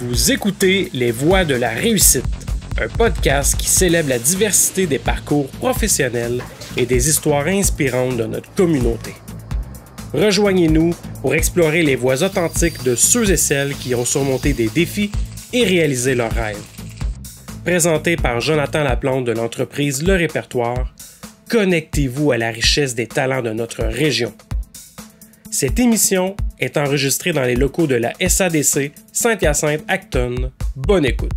Vous écoutez Les Voix de la réussite, un podcast qui célèbre la diversité des parcours professionnels et des histoires inspirantes de notre communauté. Rejoignez-nous pour explorer les voies authentiques de ceux et celles qui ont surmonté des défis et réalisé leurs rêves. Présenté par Jonathan Laplante de l'entreprise Le Répertoire, connectez-vous à la richesse des talents de notre région. Cette émission est enregistrée dans les locaux de la SADC Saint-Hyacinthe-Acton. Bonne écoute.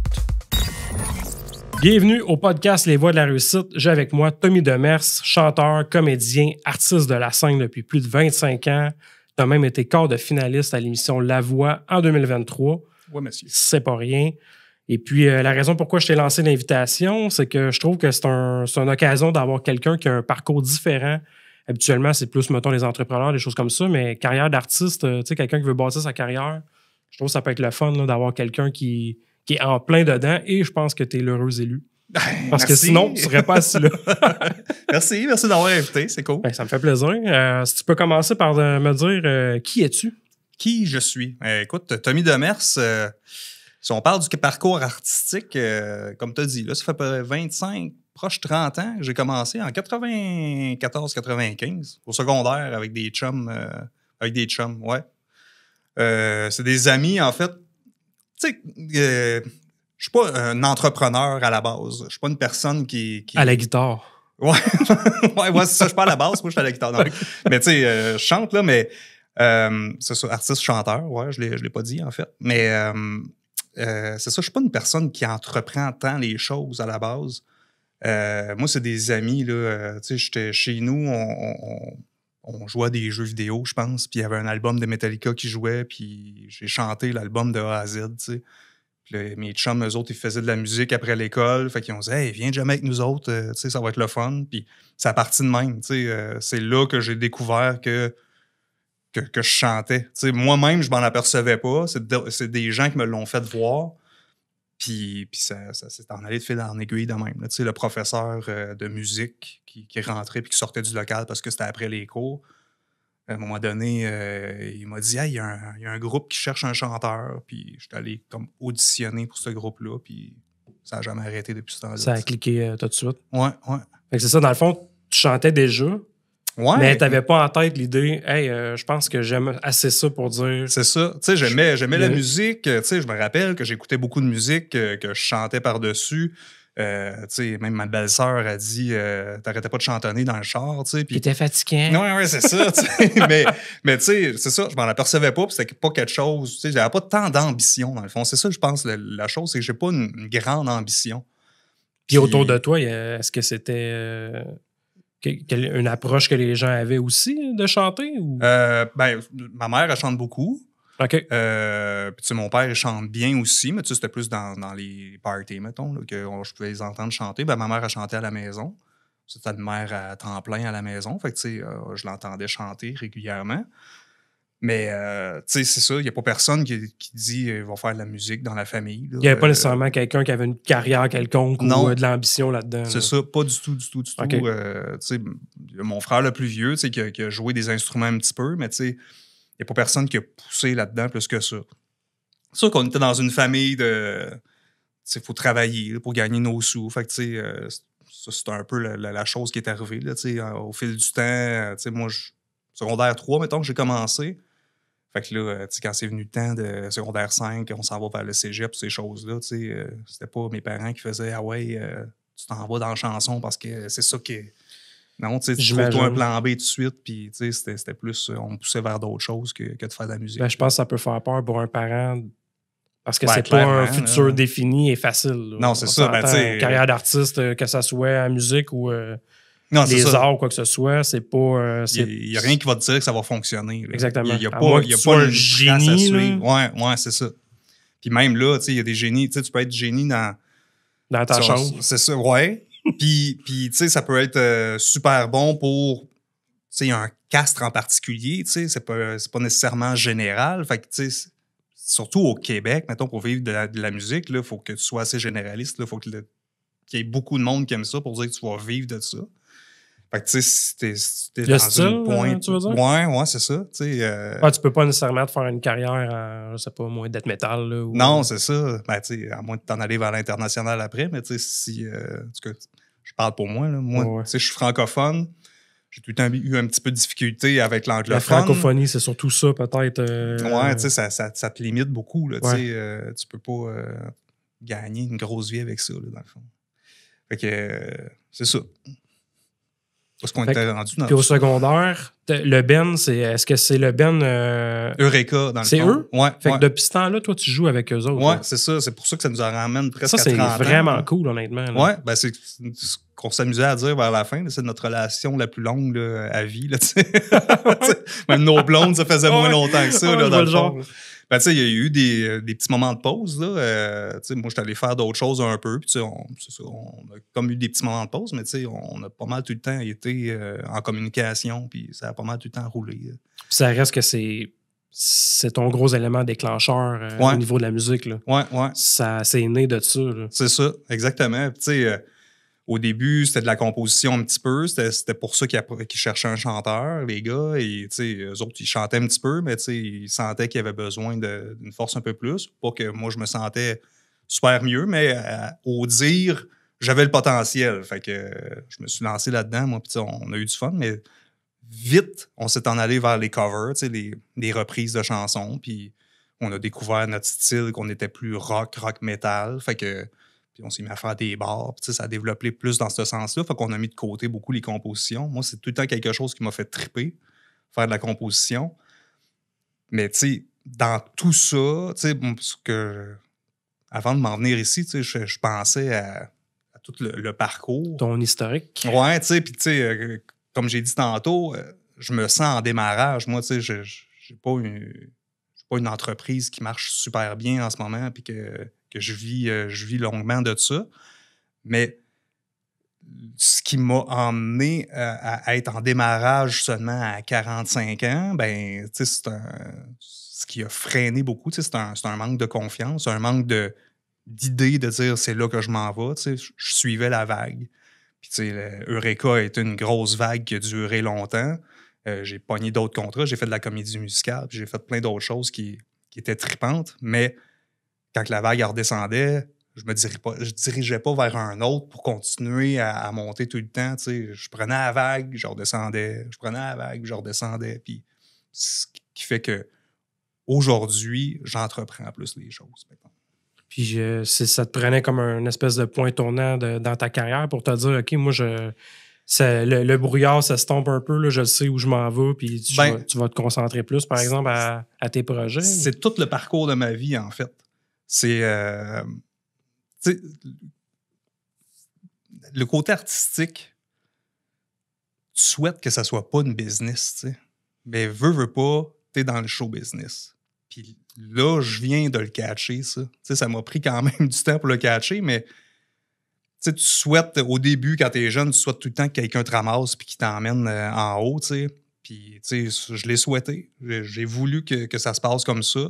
Bienvenue au podcast Les Voix de la réussite. J'ai avec moi Tommy Demers, chanteur, comédien, artiste de la scène depuis plus de 25 ans. Tu as même été quart de finaliste à l'émission La Voix en 2023. Oui, monsieur. C'est pas rien. Et puis, la raison pourquoi je t'ai lancé l'invitation, c'est que je trouve que c'est une occasion d'avoir quelqu'un qui a un parcours différent. Habituellement, c'est plus, mettons, les entrepreneurs, des choses comme ça, mais carrière d'artiste, tu sais, quelqu'un qui veut bâtir sa carrière, je trouve que ça peut être le fun là, d'avoir quelqu'un qui est en plein dedans et je pense que tu es l'heureux élu. Parce que sinon, tu ne serais pas assis là. Merci d'avoir invité, c'est cool. Ben, ça me fait plaisir. Si tu peux commencer par me dire qui es-tu? Qui je suis? Écoute, Tommy Demers, si on parle du parcours artistique, comme tu as dit, là, ça fait 25, proche 30 ans que j'ai commencé en 94-95 au secondaire avec des chums. Ouais. C'est des amis, en fait. Tu sais, je suis pas un entrepreneur à la base. Je suis pas une personne qui... À la guitare. Ouais, c'est ça. Je suis pas à la base. Moi, je suis à la guitare. Non. Mais tu sais, je chante, là, mais c'est ça, artiste-chanteur. Ouais, je l'ai pas dit, en fait. Mais c'est ça, je suis pas une personne qui entreprend tant les choses à la base. Moi, c'est des amis, là. Tu sais, j'étais chez nous, on jouait à des jeux vidéo, je pense, puis il y avait un album de Metallica qui jouait, puis j'ai chanté l'album de A à Z, tu sais. Puis là, mes chums, eux autres, ils faisaient de la musique après l'école, fait qu'ils ont dit « Hey, viens jamais avec nous autres, tu sais, ça va être le fun. » Puis c'est à partir de même, tu sais, c'est là que j'ai découvert que je chantais. Tu sais, moi-même, je m'en apercevais pas, c'est des gens qui me l'ont fait voir. Puis ça s'est en allé de fil en aiguille de même. Tu sais, le professeur de musique qui rentrait puis qui sortait du local parce que c'était après les cours, à un moment donné, il m'a dit « Hey, il y a un groupe qui cherche un chanteur. » Puis j'étais allé comme auditionner pour ce groupe-là, puis ça n'a jamais arrêté depuis ce temps-là. Ça a cliqué tout de suite. Ouais. Fait que c'est ça, dans le fond, tu chantais déjà, mais tu n'avais pas en tête l'idée « Hey, je pense que j'aime assez ça pour dire... » C'est ça. Tu sais, j'aimais la musique. Tu sais, je me rappelle que j'écoutais beaucoup de musique, que je chantais par-dessus. Tu sais, même ma belle-sœur a dit t'arrêtais pas de chantonner dans le char, tu sais. Puis t'étais fatiguant. Ouais, c'est ça. mais tu sais, c'est ça, je m'en apercevais pas, puis c'était pas quelque chose. Tu sais, j'avais pas tant d'ambition, dans le fond. C'est ça, je pense, la chose, c'est que j'ai pas une grande ambition. Puis autour de toi, est-ce que c'était une approche que les gens avaient aussi de chanter? Ou? Ben, ma mère, elle chante beaucoup. OK. Puis, tu sais, mon père, il chante bien aussi, mais tu sais, c'était plus dans les parties, mettons, là, que je pouvais les entendre chanter. Ben, ma mère, elle chantait à la maison. C'était une mère à temps plein à la maison. Fait que, tu sais, je l'entendais chanter régulièrement. Mais, tu sais, c'est ça. Il n'y a pas personne qui dit va faire de la musique dans la famille. Là. Il n'y avait pas nécessairement quelqu'un qui avait une carrière quelconque ou de l'ambition là-dedans. C'est ça. Pas du tout. Okay. Tu sais, mon frère le plus vieux, tu sais, qui a joué des instruments un petit peu, mais tu sais, il n'y a pas personne qui a poussé là-dedans plus que ça. C'est sûr qu'on était dans une famille de... Tu sais, il faut travailler là, pour gagner nos sous. Fait que, tu sais, ça, c'est un peu la chose qui est arrivée, là, tu sais, au fil du temps. Tu sais, moi, secondaire 3, mettons, que j'ai commencé. Fait que là, tu sais, quand c'est venu le temps de secondaire 5, on s'en va vers le cégep, ces choses-là, tu sais, c'était pas mes parents qui faisaient « Ah ouais, tu t'en vas dans la chanson parce que c'est ça qui... » Non, tu sais, tu trouves-toi un plan B tout de suite, puis tu sais, c'était plus, on me poussait vers d'autres choses que de faire de la musique. Ben, je pense que ça peut faire peur pour un parent, parce que ouais, c'est pas un futur défini et facile. Là. Non, c'est ça. Ben, carrière d'artiste, que ça soit en musique ou les arts ou quoi que ce soit, c'est pas... il n'y a rien qui va te dire que ça va fonctionner. Là. Exactement. Il n'y a pas un génie. Ouais, c'est ça. Puis même là, tu sais, il y a des génies. Tu sais, tu peux être génie dans ta chambre. C'est ça, ouais. Puis tu sais, ça peut être super bon pour, tu sais, un castre en particulier, tu sais, c'est pas nécessairement général. Fait que, tu sais, surtout au Québec, mettons, pour vivre de la musique, il faut que tu sois assez généraliste, il faut qu'il y ait beaucoup de monde qui aime ça pour dire que tu vas vivre de ça. Fait que, tu sais, si t'es Le dans style, une pointe... tu veux dire? Ouais, c'est ça. Tu sais, Tu peux pas nécessairement te faire une carrière en, je sais pas, moins death metal. Là, ou, non, c'est ça. Ben, tu sais, à moins de t'en aller vers l'international après, mais tu sais, si... en tout cas, je parle pour moi, là. Moi, Ouais. tu sais, je suis francophone. J'ai tout le temps eu un petit peu de difficulté avec l'anglophone. La francophonie, c'est surtout ça, peut-être. Ouais, tu sais, ça te limite beaucoup, là. Ouais. Tu sais, tu peux pas gagner une grosse vie avec ça, là, dans le fond. Fait que, c'est ça. Parce qu'on était rendu dans Puis au ça. secondaire, le Ben, est-ce que c'est le Ben... Eureka, dans le fond. C'est eux? Ouais. Fait que depuis ce temps-là, toi, tu joues avec eux autres. Ouais, là. c'est ça. C'est pour ça que ça nous en ramène presque Ça, à c'est 30 ans. vraiment cool, honnêtement. Là. Ouais, ben c'est ce qu'on s'amusait à dire vers la fin. C'est notre relation la plus longue là, à vie. Là, même nos blondes, ça faisait moins longtemps que ça. Là, dans le fond. Ben, tu sais, il y a eu des petits moments de pause. Là. Tu sais, moi, j'étais allé faire d'autres choses un peu. Puis, tu sais, on a comme eu des petits moments de pause, mais tu sais, on a pas mal tout le temps été en communication. Puis, ça a pas mal tout le temps roulé. Puis ça reste que c'est ton gros élément déclencheur au niveau de la musique. Là. Ouais. C'est né de ça. Là. C'est ça, exactement. Puis, tu sais, au début, c'était de la composition un petit peu. C'était pour ça qu'ils cherchaient un chanteur, les gars. Et, tu sais, eux autres, ils chantaient un petit peu, mais, tu sais, ils sentaient qu'ils avaient besoin d'une force un peu plus. Pas que moi, je me sentais super mieux, mais au dire, j'avais le potentiel. Fait que je me suis lancé là-dedans, moi, puis, tu sais, on a eu du fun, mais vite, on s'est en allé vers les covers, tu sais, les reprises de chansons, puis on a découvert notre style, qu'on était plus rock metal. Fait que... Puis on s'est mis à faire des bars. Puis ça a développé plus dans ce sens-là. Fait qu'on a mis de côté beaucoup les compositions. Moi, c'est tout le temps quelque chose qui m'a fait triper, faire de la composition. Mais tu sais, dans tout ça, tu sais, parce que avant de m'en venir ici, tu sais, je pensais à tout le parcours. Ton historique. Ouais, tu sais, puis tu sais, comme j'ai dit tantôt, je me sens en démarrage. Moi, tu sais, j'ai pas une entreprise qui marche super bien en ce moment, puis que je vis longuement de ça. Mais ce qui m'a emmené à être en démarrage seulement à 45 ans, ben, tu sais, ce qui a freiné beaucoup, tu sais, c'est un manque de confiance, un manque d'idée de dire c'est là que je m'en vais. Tu sais, je suivais la vague. Puis, tu sais, Eureka a été une grosse vague qui a duré longtemps. J'ai pogné d'autres contrats, j'ai fait de la comédie musicale, puis j'ai fait plein d'autres choses qui étaient tripantes, mais quand la vague redescendait, je dirigeais pas vers un autre pour continuer à monter tout le temps. Tu sais, je prenais la vague, je redescendais. Je prenais la vague, je redescendais. Puis, ce qui fait que aujourd'hui, j'entreprends plus les choses. Maintenant. Puis, ça te prenait comme un espèce de point tournant dans ta carrière pour te dire, OK, moi, le brouillard, ça se tombe un peu, là, je sais où je m'en vais, puis tu vas te concentrer plus, par exemple, à tes projets. C'est tout le parcours de ma vie, en fait. C'est le côté artistique, tu souhaites que ça soit pas une business, tu sais. Mais veux pas, t'es dans le show business. Puis là, je viens de le catcher, ça. Tu sais, ça m'a pris quand même du temps pour le catcher, mais tu souhaites, au début, quand t'es jeune, tu souhaites tout le temps que quelqu'un te ramasse puis qu'il t'emmène en haut, tu sais. Puis, tu sais, je l'ai souhaité. J'ai voulu que ça se passe comme ça.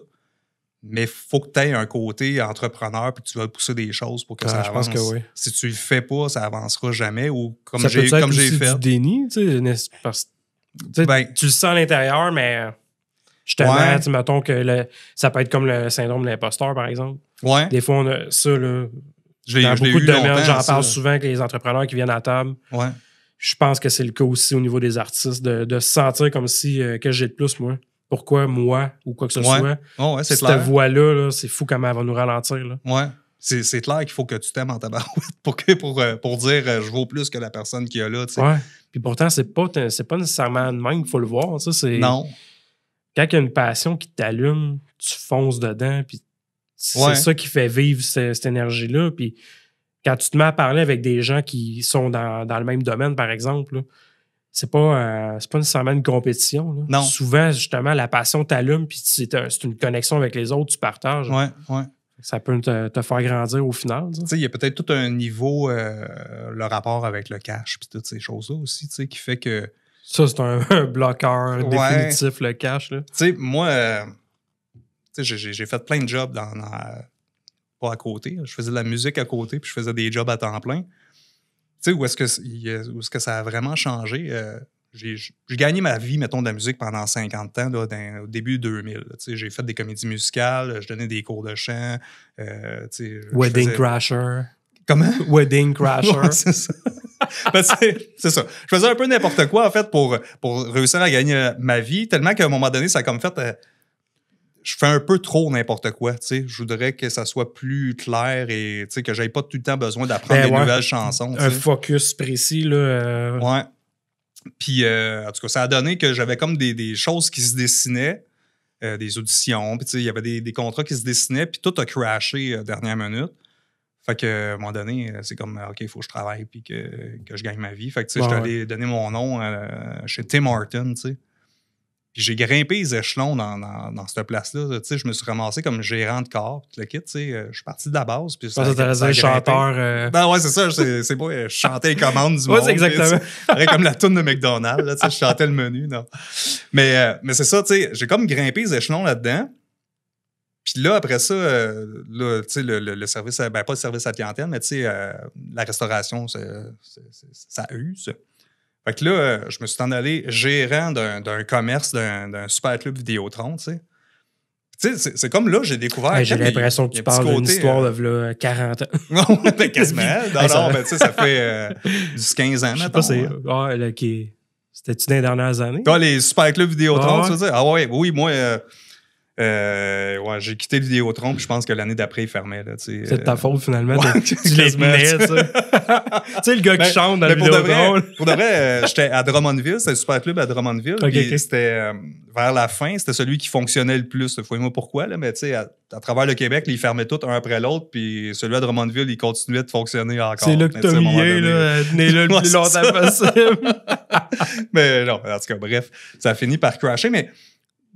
Mais il faut que tu aies un côté entrepreneur puis que tu vas pousser des choses pour que ça avance. Je pense que oui. Si tu le fais pas, ça avancera jamais. Ou comme ça j'ai fait. Du déni, tu sais, tu le sens à l'intérieur, mais justement, mettons que ça peut être comme le syndrome de l'imposteur, par exemple. Ouais. Des fois, on a ça, là. Dans beaucoup de domaines, j'en parle souvent avec les entrepreneurs qui viennent à table. Ouais. Je pense que c'est le cas aussi au niveau des artistes, de se sentir comme si, que j'ai de plus, moi. Pourquoi moi ou quoi que ce soit. Oh, ouais, c'est cette voix-là, là, c'est fou comment elle va nous ralentir. Là. Ouais. C'est clair qu'il faut que tu t'aimes en tabarouette pour dire je vaux plus que la personne qui est là. T'sais. Ouais. Puis pourtant, c'est pas nécessairement de même qu'il faut le voir. Non. Quand il y a une passion qui t'allume, tu fonces dedans. Puis c'est ça qui fait vivre cette énergie-là. Puis quand tu te mets à parler avec des gens qui sont dans le même domaine, par exemple, là, c'est pas nécessairement une compétition. Là. Non. Souvent, justement, la passion t'allume, puis c'est une connexion avec les autres, tu partages. Ouais. Ça peut te faire grandir au final. Tu sais, il y a peut-être tout un niveau, le rapport avec le cash, puis toutes ces choses-là aussi, tu sais, qui fait que... Ça, c'est un bloqueur définitif, le cash. Tu sais, moi, j'ai fait plein de jobs pas à côté. Je faisais de la musique à côté, puis je faisais des jobs à temps plein. Tu sais, où est-ce que ça a vraiment changé? J'ai gagné ma vie, mettons, de la musique pendant 50 ans, là, au début 2000. Tu sais, j'ai fait des comédies musicales, je donnais des cours de chant. Tu sais, Wedding Crasher. Comment? Wedding Crasher. Ouais, c'est ça. Ben, c'est ça. Je faisais un peu n'importe quoi, en fait, pour réussir à gagner ma vie, tellement qu'à un moment donné, ça a comme fait... je fais un peu trop n'importe quoi, tu sais. Je voudrais que ça soit plus clair et, tu sais, que j'aie pas tout le temps besoin d'apprendre des nouvelles chansons. Un focus précis, là. Ouais. Puis, en tout cas, ça a donné que j'avais comme des choses qui se dessinaient, des auditions, puis tu sais, il y avait des contrats qui se dessinaient, puis tout a crashé dernière minute. Fait que, à un moment donné, c'est comme, OK, il faut que je travaille puis que je gagne ma vie. Fait que, tu sais, j'étais allé donner mon nom chez Tim Hortons, tu sais. Puis j'ai grimpé les échelons dans cette place-là. Tu sais, je me suis ramassé comme gérant de corps, puis le kit, tu sais. Je suis parti de la base. Puis ça t'intéressait chanteur. Ben ouais, c'est ça. C'est pas, je chantais les commandes du monde. Ouais, c'est exactement. Puis, comme la toune de McDonald's, là, tu sais, je chantais le menu, non. Mais c'est ça, tu sais, j'ai comme grimpé les échelons là-dedans. Puis là, après ça, là, tu sais, le service, ben pas le service à clientèle, mais tu sais, la restauration, ça use. Fait que là, je me suis en allé gérant d'un commerce, d'un super club Vidéotron, tu sais. Tu sais, c'est comme là, j'ai découvert... J'ai l'impression que tu parles d'une histoire de là, 40 ans. Non, ben quasiment. Non, ben tu sais, ça fait 15 ans maintenant. Je sais pas, c'était-tu dans les dernières années? Toi, les super clubs Vidéotron, tu veux dire? Ah ouais, oui, moi... ouais, j'ai quitté le Vidéotron, puis je pense que l'année d'après, il fermait. C'est de ta faute, finalement. Ouais, tu les tenais, tu sais. Tu sais, le gars qui chante dans le Vidéotron. Pour de vrai, j'étais à Drummondville, c'était le super club à Drummondville. Okay. C'était vers la fin, c'était celui qui fonctionnait le plus. Fouille-moi pourquoi, là, mais tu sais, à travers le Québec, ils fermaient tous un après l'autre, puis celui à Drummondville, il continuait de fonctionner encore. C'est là que t'as mis, là, né là le plus longtemps possible. Mais non, en tout cas, bref, ça a fini par crasher, mais.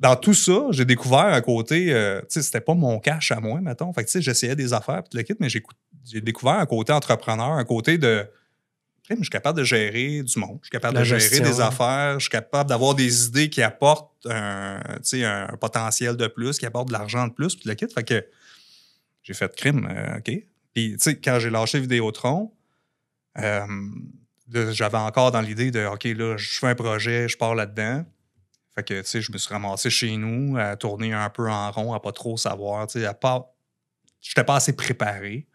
Dans tout ça, j'ai découvert un côté, tu sais, c'était pas mon cash à moi, mettons. Fait que, tu sais, j'essayais des affaires, puis le kit, mais j'ai découvert un côté entrepreneur, un côté de, je suis capable de gérer du monde, je suis capable de gérer des affaires, je suis capable d'avoir des idées qui apportent un potentiel de plus, qui apportent de l'argent de plus, puis le kit. Fait que j'ai fait crime, OK. Puis, tu sais, quand j'ai lâché Vidéotron, j'avais encore dans l'idée de, OK, là, je fais un projet, je pars là-dedans. Fait que, tu sais, je me suis ramassé chez nous à tourner un peu en rond, à pas trop savoir, tu sais, j'étais pas assez préparé.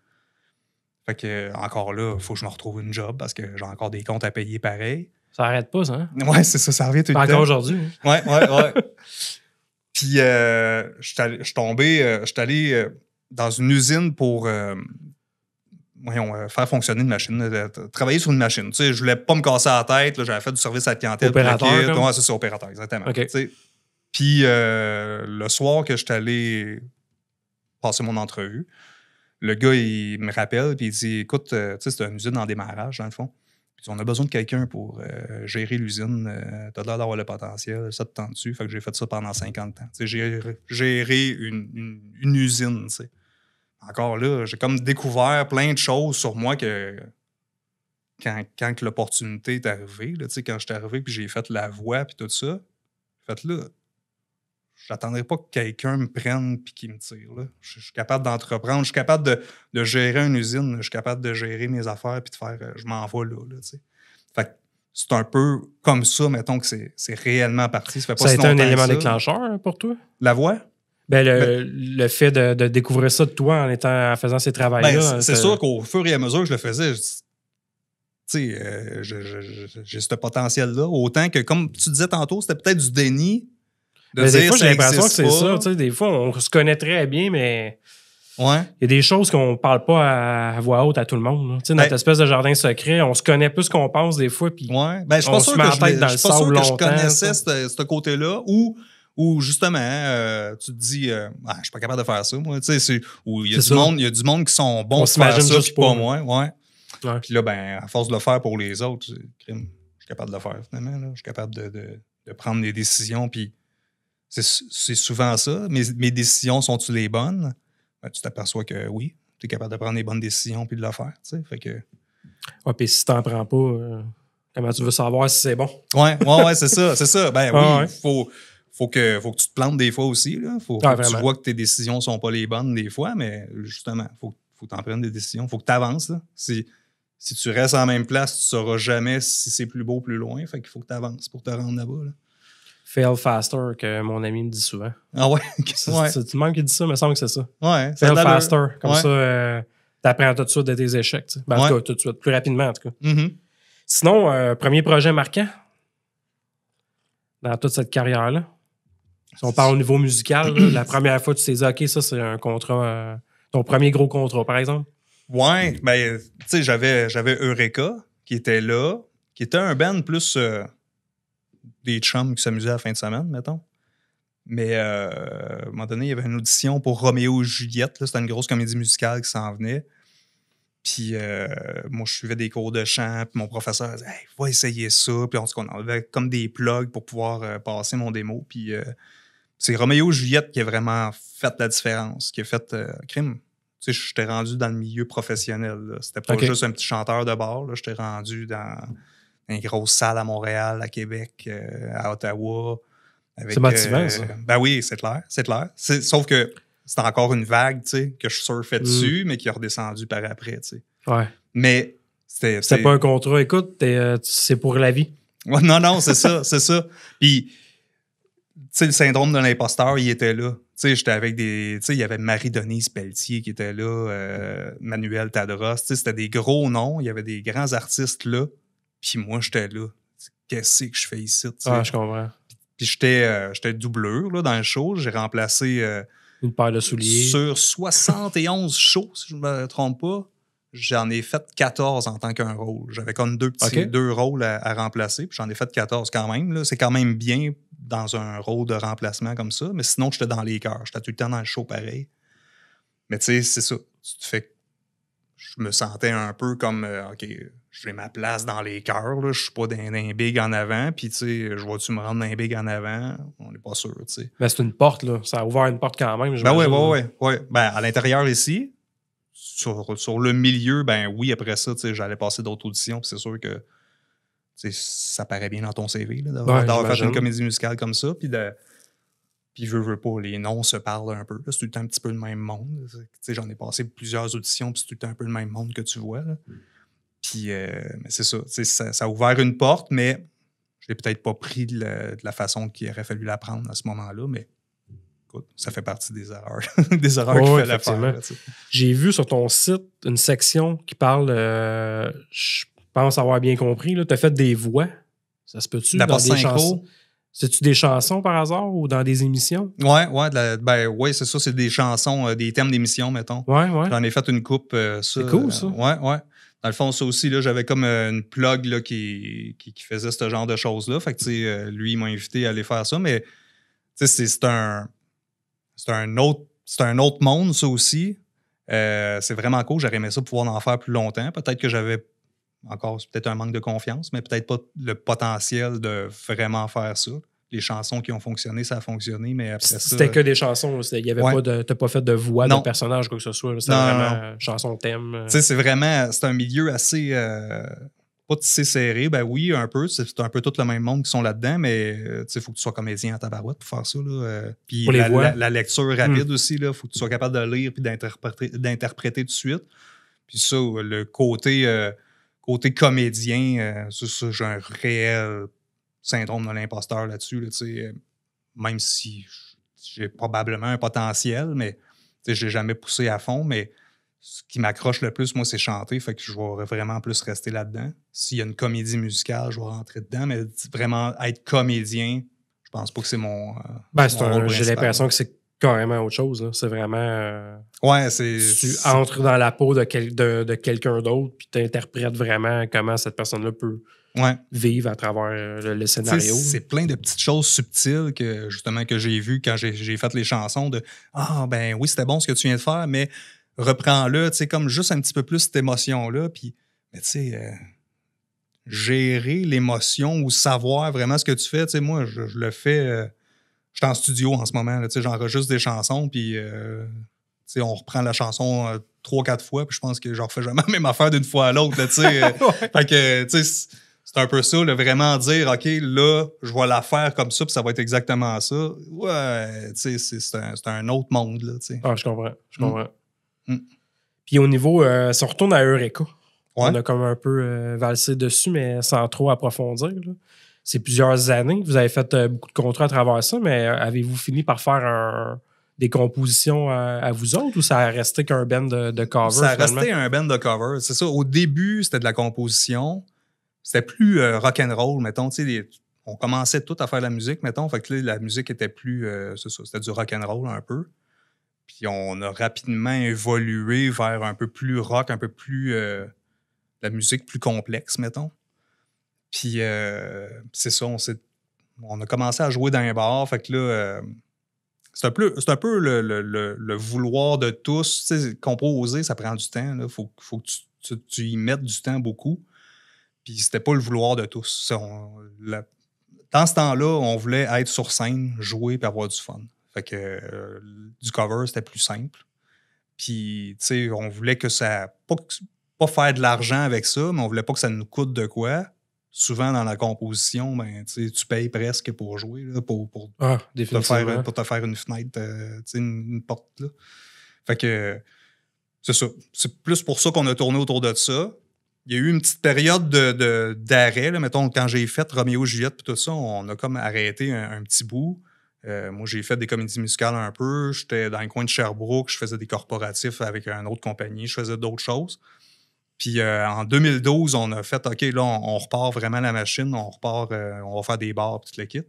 Fait que, encore là, il faut que je me retrouve une job parce que j'ai encore des comptes à payer pareil. Ça arrête pas, ça, hein? Ouais, c'est ça, ça revient tout le temps. Encore aujourd'hui. Ouais. Puis, je suis allé dans une usine pour... faire fonctionner une machine, travailler sur une machine. Tu sais, je voulais pas me casser la tête. J'avais fait du service à la clientèle. Opérateur. Ouais, c'est ça, opérateur, exactement. Okay. Puis le soir que je suis allé passer mon entrevue, le gars, il me rappelle puis il dit, écoute, tu sais, c'est une usine en démarrage, dans le fond. Puis on a besoin de quelqu'un pour gérer l'usine. T'as l'air d'avoir le potentiel, ça te tente dessus. Fait que j'ai fait ça pendant 50 ans. Tu sais, j'ai géré une usine, tu sais. Encore là, j'ai comme découvert plein de choses sur moi que quand l'opportunité est arrivée, là, quand je suis arrivé puis j'ai fait la voix puis tout ça, là, j'attendrai pas que quelqu'un me prenne puis qu'il me tire. Là. Je suis capable d'entreprendre, je suis capable de gérer une usine, je suis capable de gérer mes affaires puis de faire je m'en vais là. Fait que c'est un peu comme ça, mettons que c'est réellement parti. Ça fait pas ça a été un élément ça, déclencheur pour toi? La voix? Ben, le fait de découvrir ça de toi en faisant ces travails-là. Ben, c'est sûr qu'au fur et à mesure que je le faisais, j'ai ce potentiel-là. Autant que, comme tu disais tantôt, c'était peut-être du déni. Des fois, j'ai l'impression que c'est ça. Des fois, on se connaît très bien, mais ouais. Il y a des choses qu'on ne parle pas à voix haute à tout le monde. Notre espèce de jardin secret, on se connaît plus qu'on pense des fois. Puis ouais. Ben, je suis pas sûr que je connaissais ce côté-là où justement, tu te dis, je suis pas capable de faire ça, moi. Où il y a du monde qui sont bons pour faire ça, puis pas moi. Ouais. Puis là, ben, à force de le faire pour les autres, je suis capable de le faire, finalement. Là. Je suis capable de prendre des décisions, puis c'est souvent ça. Mes décisions, sont-tu les bonnes? Ben, tu t'aperçois que oui, tu es capable de prendre les bonnes décisions puis de le faire. Fait que... Ouais, puis si t'en prends pas, comment tu veux savoir si c'est bon? Ouais, c'est ça. Ben oui, faut que tu te plantes des fois aussi. Faut que tu vois que tes décisions sont pas les bonnes des fois, mais justement, faut que tu en prennes des décisions. Faut que tu avances. Si si tu restes en la même place, tu sauras jamais si c'est plus beau, plus loin. Fait qu'il faut que tu avances pour te rendre là-bas. Là. Fail faster, que mon ami me dit souvent. Ah ouais? C'est tout le monde qui dit ça, mais il me semble que c'est ça. Ouais. Fail faster. Comme ça, t'apprends tout de suite de tes échecs. Tu sais. En tout cas, tout de suite. Plus rapidement, en tout cas. Mm-hmm. Sinon, premier projet marquant dans toute cette carrière-là. Si on parle au niveau musical, là, la première fois que tu t'es dit, OK, ça, c'est un contrat, ton premier gros contrat, par exemple. Ouais, ben, tu sais, j'avais Eureka qui était là, qui était un band plus des chums qui s'amusaient à la fin de semaine, mettons. Mais à un moment donné, il y avait une audition pour Roméo et Juliette. C'était une grosse comédie musicale qui s'en venait. Puis moi, je suivais des cours de chant. Puis mon professeur disait, hey, va essayer ça. Puis on avait comme des plugs pour pouvoir passer mon démo. Puis c'est Roméo et Juliette qui a vraiment fait la différence, qui a fait crime. Tu sais, j'étais rendu dans le milieu professionnel. Là. C'était pas juste un petit chanteur de bar. Là. J'étais rendu dans une grosse salle à Montréal, à Québec, à Ottawa. C'est motivant, ça. Ben oui, c'est clair. Sauf que c'est encore une vague, tu sais, que je surfais dessus, mais qui est redescendu par après, tu sais. Ouais. Mais c'était pas un contrat. Écoute, c'est pour la vie. Ouais, non, c'est ça, c'est ça. Puis, tu sais, le syndrome de l'imposteur, il était là. Tu sais, j'étais avec des... Tu sais, il y avait Marie-Denise Pelletier qui était là, Manuel Tadros. Tu sais, c'était des gros noms. Il y avait des grands artistes là. Puis moi, j'étais là. Qu'est-ce que je fais ici? Tu sais? Ah, je comprends. Puis j'étais doubleur là, dans le show. J'ai remplacé... une paire de souliers. Sur 71 shows, si je ne me trompe pas, j'en ai fait 14 en tant qu'un rôle. J'avais comme deux rôles à remplacer, puis j'en ai fait 14 quand même. Là. C'est quand même bien dans un rôle de remplacement comme ça, mais sinon, j'étais dans les cœurs. J'étais tout le temps dans le show pareil. Mais tu sais, c'est ça. Je me sentais un peu comme, OK, j'ai ma place dans les cœurs. Je suis pas d'un big en avant, puis tu sais, je vois-tu me rendre d'un big en avant? On n'est pas sûr, tu sais. Mais c'est une porte, là. Ça a ouvert une porte quand même. Ben oui. Ben, à l'intérieur ici, sur le milieu, ben oui, après ça, tu sais, j'allais passer d'autres auditions, puis c'est sûr que ça paraît bien dans ton CV, là, d'avoir fait une comédie musicale comme ça, puis veux pas, les noms se parlent un peu. C'est tout le temps un petit peu le même monde. Tu sais, j'en ai passé plusieurs auditions, puis c'est tout le temps un peu le même monde que tu vois, là. Puis, mais c'est ça, ça a ouvert une porte, mais je l'ai peut-être pas pris de la façon qu'il aurait fallu la prendre à ce moment-là, mais écoute, ça fait partie des erreurs. Des erreurs qu'il fallait faire. Là, j'ai vu sur ton site une section qui parle, je pense avoir bien compris, tu as fait des voix. Ça se peut-tu? Dans des chansons? C'est-tu des chansons par hasard ou dans des émissions? Ouais, c'est ça, c'est des chansons, des thèmes d'émissions, mettons. Ouais. J'en ai fait une coupe. C'est cool, ça. Ouais. Dans le fond, ça aussi, là, j'avais comme une plug là, qui faisait ce genre de choses-là. Fait que, lui, il m'a invité à aller faire ça. Mais c'est un autre monde, ça aussi. C'est vraiment cool. J'aurais aimé ça pouvoir en faire plus longtemps. Peut-être que j'avais encore peut-être un manque de confiance, mais peut-être pas le potentiel de vraiment faire ça. Les chansons qui ont fonctionné, ça a fonctionné, mais après ça... C'était que des chansons. Il y avait pas de... T'as pas fait de voix de personnage, quoi que ce soit. C'était vraiment chanson thème. Tu sais, c'est un milieu assez... pas tissé serré. Ben oui, un peu. C'est un peu tout le même monde qui sont là-dedans, mais il faut que tu sois comédien à tabarouette pour faire ça. Puis la lecture rapide aussi, il faut que tu sois capable de lire puis d'interpréter tout de suite. Puis ça, le côté comédien, ça, j'ai un réel syndrome de l'imposteur là-dessus. Là, même si j'ai probablement un potentiel, mais je l'ai jamais poussé à fond. Mais ce qui m'accroche le plus, moi, c'est chanter. Fait que je vais vraiment plus rester là-dedans. S'il y a une comédie musicale, je vais rentrer dedans. Mais vraiment, être comédien, je pense pas que c'est mon j'ai l'impression que c'est carrément autre chose. Là. C'est vraiment... tu entres dans la peau de quelqu'un d'autre puis tu interprètes vraiment comment cette personne-là peut vivre à travers le scénario. C'est plein de petites choses subtiles que j'ai vues quand j'ai fait les chansons de « Ah, ben oui, c'était bon ce que tu viens de faire, mais reprends-le, tu sais, comme juste un petit peu plus cette émotion-là. » Puis, tu sais, gérer l'émotion ou savoir vraiment ce que tu fais, tu sais, moi, je le fais... Je suis en studio en ce moment, j'enregistre des chansons, puis on reprend la chanson 3-4 fois, puis je pense que je refais jamais la même affaire d'une fois à l'autre. Fait que, c'est un peu ça, vraiment dire, OK, là, je vais la faire comme ça, puis ça va être exactement ça. Ouais, c'est un autre monde. Là, je comprends. Puis au niveau, si on retourne à Eureka, Ouais. On a comme un peu valsé dessus, mais sans trop approfondir. Là. C'est plusieurs années que vous avez fait beaucoup de contrats à travers ça, mais avez-vous fini par faire des compositions à vous autres ou ça a resté qu'un band de cover? Ça a finalement? resté un band de cover. C'est ça. Au début, c'était de la composition. C'était plus rock'n'roll, mettons. On commençait tout à faire de la musique, mettons. Fait que là, la musique était plus... c'est ça, c'était du rock'n'roll un peu. Puis on a rapidement évolué vers un peu plus rock, un peu plus... la musique plus complexe, mettons. Puis c'est ça, on a commencé à jouer dans un bar. Fait que là... c'est un peu le vouloir de tous. Tu sais, composer, ça prend du temps. Il faut que tu y mettes du temps beaucoup. Puis c'était pas le vouloir de tous. Dans ce temps-là, on voulait être sur scène, jouer et avoir du fun. Fait que du cover, c'était plus simple. Puis, tu sais, on voulait que ça... Pas faire de l'argent avec ça, mais on voulait pas que ça nous coûte de quoi. Souvent, dans la composition, ben, tu payes presque pour jouer, là, pour te faire une fenêtre, une porte. Là. Fait que c'est ça. C'est plus pour ça qu'on a tourné autour de ça. Il y a eu une petite période d'arrêt. Là. Mettons, quand j'ai fait Roméo et Juliette et tout ça, on a comme arrêté un petit bout. Moi, j'ai fait des comédies musicales un peu. J'étais dans le coin de Sherbrooke. Je faisais des corporatifs avec une autre compagnie. Je faisais d'autres choses. Puis en 2012, on a fait, OK, là, on repart vraiment la machine. On repart, on va faire des bars et tout le kit.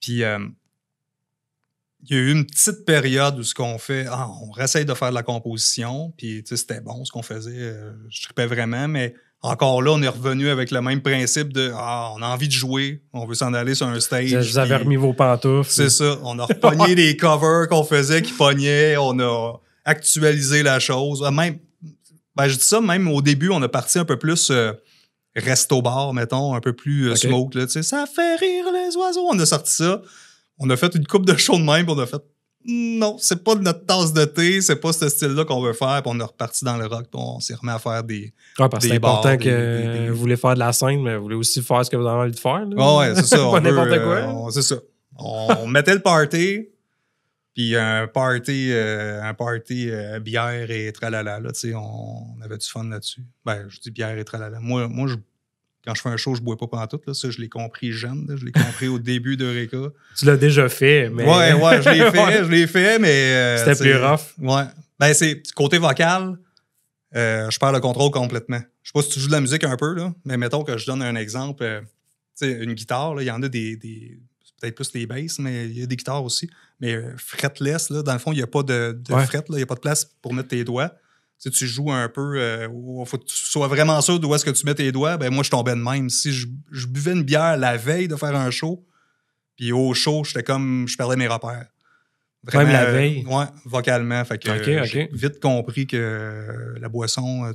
Puis il y a eu une petite période où on réessaye de faire de la composition. Puis c'était bon ce qu'on faisait. Je trippais vraiment, mais encore là, on est revenu avec le même principe de on a envie de jouer, on veut s'en aller sur un stage. Vous avez remis vos pantoufles. C'est ça. On a repogné les covers qu'on faisait qui pognaient. On a actualisé la chose. Même, je dis ça, même au début, on a parti un peu plus resto-bar, mettons, un peu plus smoke. Là, ça fait rire les oiseaux. On a sorti ça. On a fait une coupe de show de même, puis on a fait non, c'est pas notre tasse de thé, c'est pas ce style-là qu'on veut faire, puis on est reparti dans le rock, puis on s'est remis à faire des. Parce que c'est important que vous voulez faire de la scène, mais vous voulez aussi faire ce que vous avez envie de faire. Ouais, c'est ça. Pas n'importe quoi. C'est ça. On mettait le party, puis un party bière et tralala. Là, on avait du fun là-dessus. Ben, je dis bière et tralala. Moi quand je fais un show, je bois pas pendant tout. Là. Ça, je l'ai compris jeune. Là. Je l'ai compris au début d'Eureka. Tu l'as déjà fait, mais... Ouais, je l'ai fait, mais... C'était plus rough. Ouais. Ben, c'est côté vocal, je perds le contrôle complètement. Je sais pas si tu joues de la musique un peu, là, mais mettons que je donne un exemple. Tu sais, une guitare, il y en a des peut-être plus des basses, mais il y a des guitares aussi. Mais fretless, là, dans le fond, il n'y a pas de fret. Il n'y a pas de place pour mettre tes doigts. Si tu joues un peu, il faut que tu sois vraiment sûr d'où est-ce que tu mets tes doigts. Ben moi, je tombais de même. Si je buvais une bière la veille de faire un show, puis au show, j'étais comme, je perdais mes repères. Vraiment, même la veille? Ouais, vocalement. Fait que j'ai vite compris que la boisson,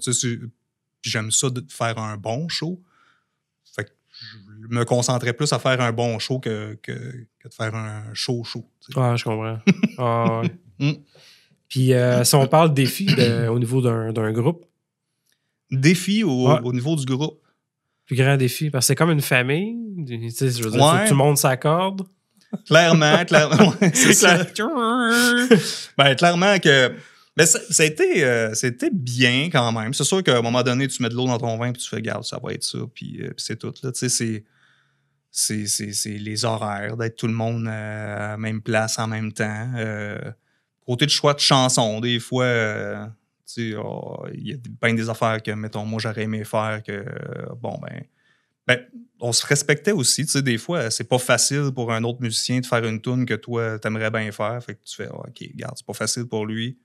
j'aime ça de faire un bon show. Fait que je me concentrais plus à faire un bon show que de faire un show. Ah, je comprends. Puis si on parle défi au niveau d'un groupe. Défi au niveau du groupe. Plus grand défi, parce que c'est comme une famille. Tu sais, je veux dire, faut que tout le monde s'accorde. Clairement. C'est ça. Ben, clairement que... Mais ça a été bien quand même. C'est sûr qu'à un moment donné, tu mets de l'eau dans ton vin puis tu fais garde, ça va être ça, puis c'est tout. Là. Tu sais, c'est les horaires, d'être tout le monde à la même place en même temps. Côté de choix de chansons, des fois, il y a bien des affaires que, mettons, moi, j'aurais aimé faire que, ben, on se respectait aussi. Tu sais, des fois, c'est pas facile pour un autre musicien de faire une tune que toi, t'aimerais bien faire. Fait que tu fais, OK, regarde, c'est pas facile pour lui.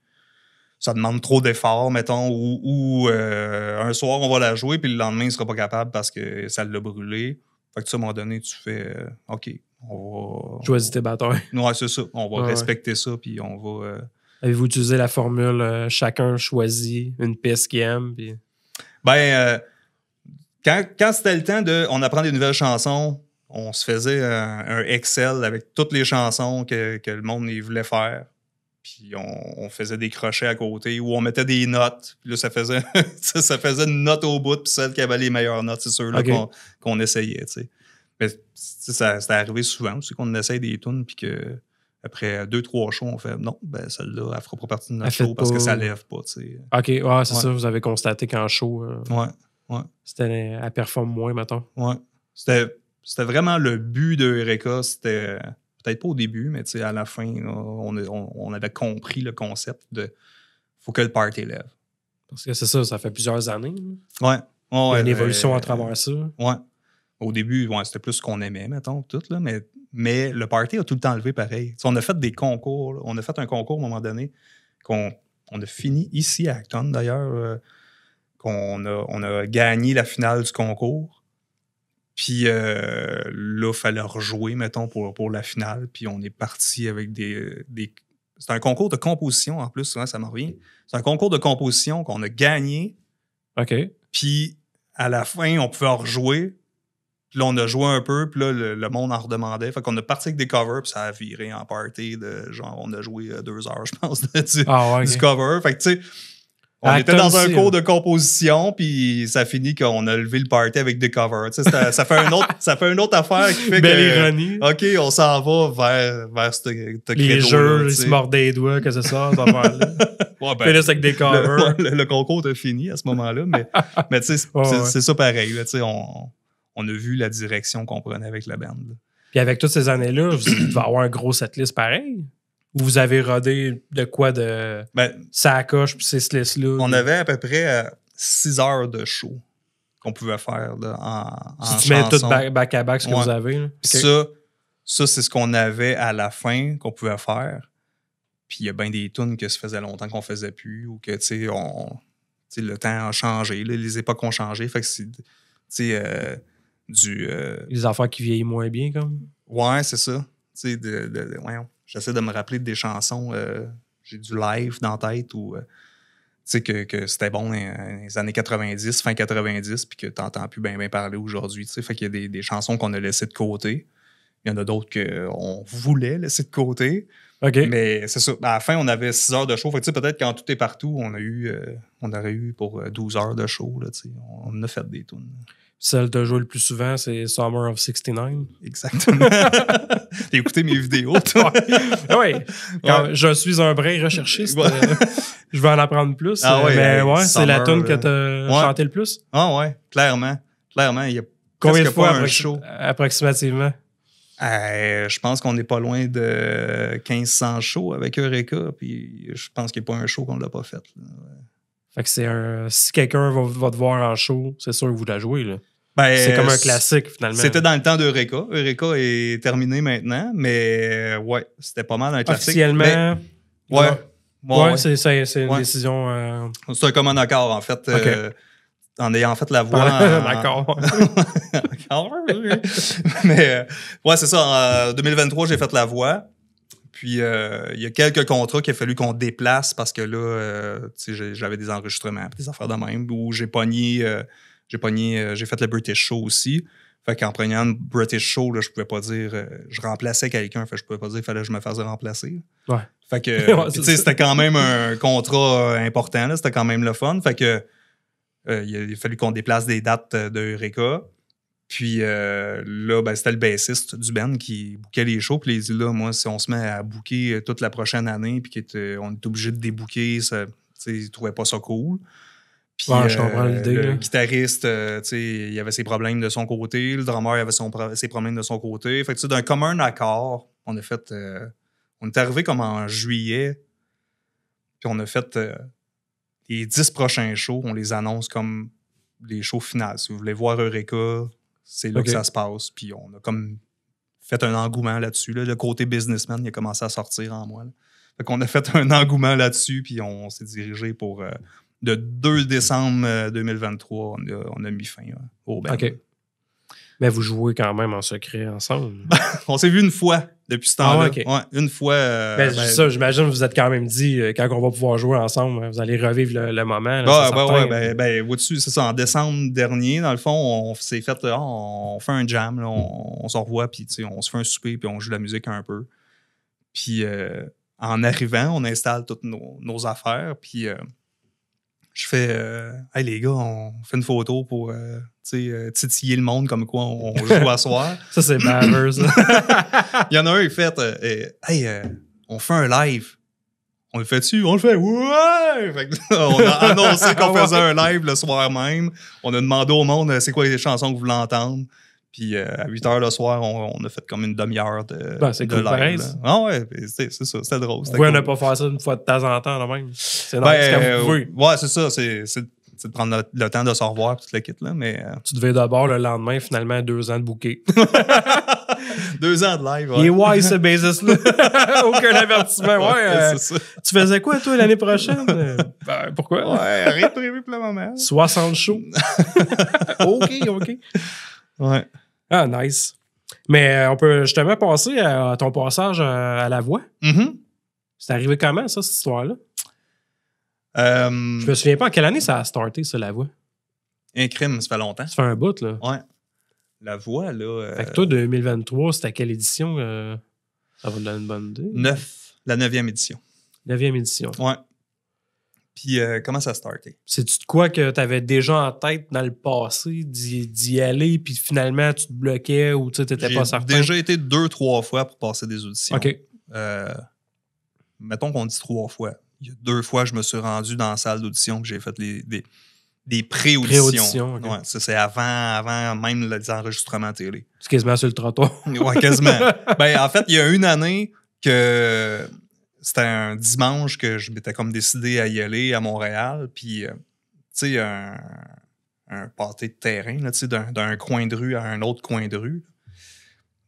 Ça demande trop d'efforts, mettons, ou un soir, on va la jouer, puis le lendemain, il sera pas capable parce que ça l'a brûlé. Fait que, à un moment donné, tu fais, OK, on va... Choisis tes batailles. Ouais, c'est ça. On va respecter ça, puis on va... Avez-vous utilisé la formule chacun choisit une piste qu'il aime? Puis... Ben, quand c'était le temps on apprend des nouvelles chansons, on se faisait un Excel avec toutes les chansons que le monde voulait faire. Puis on faisait des crochets à côté ou on mettait des notes. Puis là, ça faisait une note au bout, puis celle qui avait les meilleures notes, c'est ceux-là qu'on essayait, tu sais. Mais ça, c'était arrivé souvent aussi qu'on essaye des tunes, puis que après 2-3 shows, on fait non, ben celle-là, elle fera pas partie de notre Elle fait show parce que pas- ça lève pas, tu sais. OK, ouais, c'est Ouais. ça. Vous avez constaté qu'en show, Ouais. elle performe moins, mettons. Ouais. C'était vraiment le but de Eureka. C'était peut-être pas au début, mais à la fin, là, on avait compris le concept de faut que le party lève. Parce que c'est ça, ça fait plusieurs années. Là. Ouais. Il y a une Ouais, évolution à travers ça. Ouais. Au début, c'était plus ce qu'on aimait, mettons, tout, là, mais le party a tout le temps levé pareil. T'sais, on a fait des concours. Là. On a fait un concours à un moment donné on a fini ici à Acton, d'ailleurs, on a gagné la finale du concours. Puis là, il fallait rejouer, mettons, pour la finale. Puis on est parti avec des... C'est un concours de composition, en plus, ça m'en revient. C'est un concours de composition qu'on a gagné. OK. Puis à la fin, on pouvait en rejouer. Puis là, on a joué un peu. Puis là, le monde en redemandait. Fait qu'on a parti avec des covers. Puis ça a viré en party de genre, on a joué 2 heures, je pense, du cover. Fait que tu sais... On était dans un cours de composition, puis ça finit qu'on a levé le party avec des covers. Ça fait une autre affaire qui fait Belle que... ironie. OK, on s'en va vers ce Les jeux, ils se mordent des doigts, que c'est ça, cette affaire-là. Ouais, ben, Finissent avec des covers. Le concours est fini à ce moment-là, mais tu sais, c'est ça pareil. Là, on a vu la direction qu'on prenait avec la band. Là. Puis avec toutes ces années-là, vous devez avoir un gros setlist pareil? Ou vous avez rodé de quoi de sacoche puis ces slists-là? On avait à peu près 6 heures de show qu'on pouvait faire là, en si tu mets tout back-à-back ce que vous avez. Là. Okay. Ça, c'est ce qu'on avait à la fin qu'on pouvait faire. Puis il y a bien des tunes que ça faisait longtemps qu'on faisait plus ou que, le temps a changé, là, les époques ont changé. Fait que c'est, les affaires qui vieillissent moins bien, comme? Ouais, c'est ça. J'essaie de me rappeler des chansons. J'ai du live dans la tête où que c'était bon dans les années 90, fin 90, puis que tu n'entends plus bien parler aujourd'hui. Fait qu'il y a des chansons qu'on a laissées de côté. Il y en a d'autres qu'on voulait laisser de côté. Okay. Mais c'est ça. À la fin, on avait 6 heures de show. Fait que peut-être quand tout est partout, on aurait eu pour 12 heures de show. Là, on a fait des tunes. Celle que tu as joué le plus souvent, c'est Summer of 69. Exactement. T'as écouté mes vidéos, toi? Oui. Je suis un brin recherchiste. Je veux en apprendre plus. C'est la tune que tu as chanté le plus. Ah ouais, clairement. Il y a combien de fois un show. Approximativement? Je pense qu'on n'est pas loin de 1500 shows avec Eureka, puis je pense qu'il n'y a pas un show qu'on ne l'a pas fait. Là. Fait que si quelqu'un va te voir en show, c'est sûr que vous la jouez. Là. C'est comme un classique, finalement. C'était dans le temps d'Eureka. Eureka est terminé maintenant, mais ouais, c'était pas mal un classique. Officiellement, ouais. C'est une décision... C'est un commun accord, en fait. Okay. En ayant fait la voix. D'accord. Mais c'est ça. En 2023, j'ai fait la voix. Puis, il y a quelques contrats qu'il a fallu qu'on déplace parce que là, j'avais des enregistrements, des affaires de même, où j'ai fait le British Show aussi. Fait qu'en prenant le British Show, là, je pouvais pas dire... je remplaçais quelqu'un, fait que je pouvais pas dire qu'il fallait que je me fasse remplacer. Ouais. Fait que, c'était quand même un contrat important, là, c'était quand même le fun. Fait que, il a fallu qu'on déplace des dates de Eureka. Puis là, c'était le bassiste du band qui bookait les shows. Puis il dit là, moi, si on se met à booker toute la prochaine année, puis qu'on est obligé de débooker, il trouvait pas ça cool. Puis je comprends l'idée. Le guitariste, il avait ses problèmes de son côté. Le drummer avait ses problèmes de son côté. Fait que d'un commun accord, on a fait... on est arrivé comme en juillet. Puis on a fait les 10 prochains shows. On les annonce comme les shows finales. Si vous voulez voir Eureka, c'est là que ça se passe. Puis on a comme fait un engouement là-dessus. Là. Le côté businessman, il a commencé à sortir en moi. Là. Fait qu'on a fait un engouement là-dessus. Puis on s'est dirigé pour... le 2 décembre 2023, on a mis fin au band. OK. Mais vous jouez quand même en secret ensemble. On s'est vu une fois depuis ce temps-là. Okay. Ouais, une fois. Ça, j'imagine que vous êtes quand même dit, quand on va pouvoir jouer ensemble, vous allez revivre le moment. Là, au-dessus, c'est ça. En décembre dernier, dans le fond, on s'est fait, on fait un jam, là, on se revoit, puis on se fait un souper, puis on joue de la musique un peu. Puis en arrivant, on installe toutes nos affaires, puis Je fais hey les gars, on fait une photo pour titiller le monde comme quoi on joue à soir. Ça, c'est baveux, ça. Il y en a un, il fait hey, on fait un live. On le fait-tu? On le fait. Ouais! Fait que là, on a annoncé qu'on faisait un live le soir même. On a demandé au monde c'est quoi les chansons que vous voulez entendre. Puis à 8 h le soir, on a fait comme une demi-heure de, c'est de cool, live. pareil. Ah ouais, c'est ça, c'était drôle. Vous pouvez cool. ne pas faire ça une fois de temps en temps, là même. C'est Ben, nice quand vous pouvez. ouais, c'est ça. C'est de prendre le temps de se revoir toute l'équipe là, mais Tu devais d'abord le lendemain, finalement, 2 ans de bouquet. 2 ans de live. Ouais. Il est wise, ce basis-là. Aucun avertissement. Ouais, c'est ça. tu faisais quoi, toi, l'année prochaine? Ben, pourquoi? Ouais, rien de prévu pour le moment. 60 shows. OK. Ouais. Ah, nice. Mais on peut justement passer à ton passage à la voix. Mm-hmm. C'est arrivé comment, ça, cette histoire-là? Je Je me souviens pas en quelle année ça a starté, ça, la voix. Un crime, ça fait longtemps. Ça fait un bout, là. Ouais. La voix, là. Fait que toi, 2023, c'était à quelle édition? Ça va te donner une bonne idée. 9. La 9e édition. 9e édition. Ouais. Puis, comment ça a starté? C'est-tu de quoi que tu avais déjà en tête dans le passé d'y aller, puis finalement, tu te bloquais ou tu n'étais pas certain? J'ai déjà été 2-3 fois pour passer des auditions. OK. Mettons qu'on dit 3 fois. Il y a 2 fois, je me suis rendu dans la salle d'audition et j'ai fait des pré-auditions. Pré-auditions, OK. Ouais, c'est avant même les enregistrements télé. C'est quasiment sur le trottoir. Ouais, quasiment. Ben, en fait, il y a une année que c'était un dimanche que je m'étais comme décidé à y aller à Montréal. Puis, tu sais, un pâté de terrain, tu sais, d'un coin de rue à un autre coin de rue.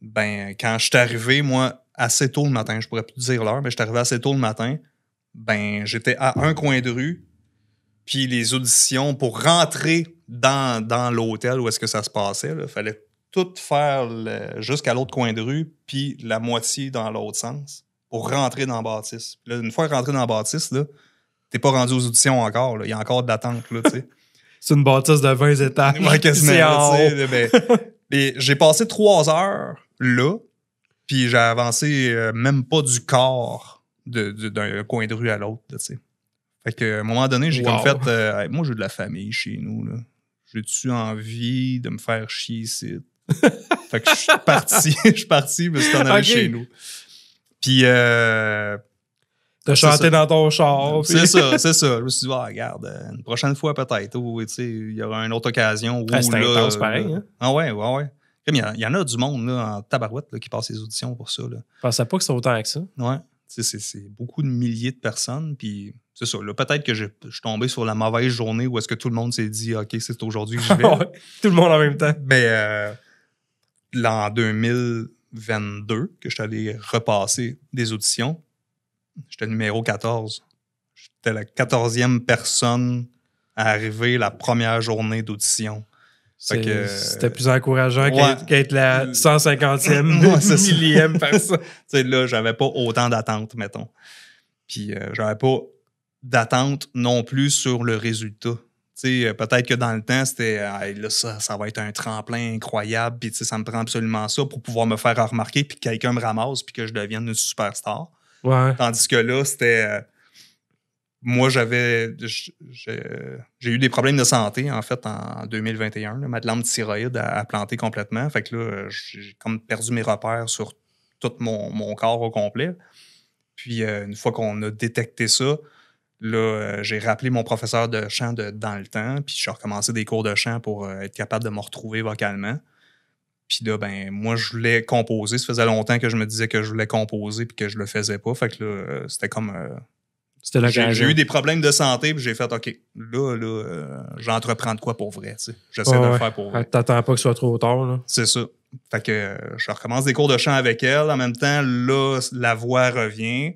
Ben, quand je suis arrivé, moi, assez tôt le matin, je pourrais plus dire l'heure, mais je suis arrivé assez tôt le matin, ben, j'étais à un coin de rue, puis les auditions, pour rentrer dans l'hôtel où est-ce que ça se passait, il fallait tout faire jusqu'à l'autre coin de rue, puis la moitié dans l'autre sens, pour rentrer dans la bâtisse. Puis là, une fois rentré dans la bâtisse, là, t'es pas rendu aux auditions encore, il y a encore de l'attente, là, tu sais. C'est une bâtisse de 20 étages. Ouais, quasiment. C'est en Là, ben, j'ai passé 3 heures là, puis j'ai avancé même pas du quart d'un coin de rue à l'autre, tu sais. Fait qu'à un moment donné, j'ai comme fait... hey, moi, j'ai de la famille chez nous, là. J'ai-tu envie de me faire chier ici? Fait que je suis parti, je me suis en allé chez nous. Puis... T'as chanté dans ton char. C'est ça. Je me suis dit, regarde, une prochaine fois peut-être, ou il y aura une autre occasion. C'est intense pareil. Hein? Ah ouais. Il y en a du monde là, en tabarouette là, qui passe les auditions pour ça. Là. Je pensais pas que c'était autant que ça. Ouais. C'est beaucoup de milliers de personnes. Puis c'est ça. Peut-être que je suis tombé sur la mauvaise journée où est-ce que tout le monde s'est dit, OK, c'est aujourd'hui que j'y vais. Ouais, tout le monde en même temps. Mais là, en 2022, que je suis allé repasser des auditions, j'étais numéro 14. J'étais la 14e personne à arriver la première journée d'audition. C'était plus encourageant qu'être la 150e, millième personne. Là, j'avais pas autant d'attente, mettons. Puis, j'avais pas d'attente non plus sur le résultat. Peut-être que dans le temps, c'était là, ça va être un tremplin incroyable, puis ça me prend absolument ça pour pouvoir me faire remarquer, puis que quelqu'un me ramasse, puis que je devienne une superstar. Ouais. Tandis que là, c'était... moi, j'ai eu des problèmes de santé, en fait, en 2021. Là. Ma glande thyroïde a planté complètement. Fait que là, j'ai comme perdu mes repères sur tout mon corps au complet. Puis, une fois qu'on a détecté ça, là, j'ai rappelé mon professeur de chant dans le temps, puis j'ai recommencé des cours de chant pour être capable de me retrouver vocalement. Puis là, ben, moi, je voulais composer. Ça faisait longtemps que je me disais que je voulais composer puis que je le faisais pas. Fait que là, c'était comme... c'était l'occasion. J'ai eu des problèmes de santé puis j'ai fait, OK, là, j'entreprends de quoi pour vrai, tu sais. J'essaie de le faire pour vrai. T'attends pas que ce soit trop tard, là. C'est ça. Fait que je recommence des cours de chant avec elle. En même temps, là, la voix revient.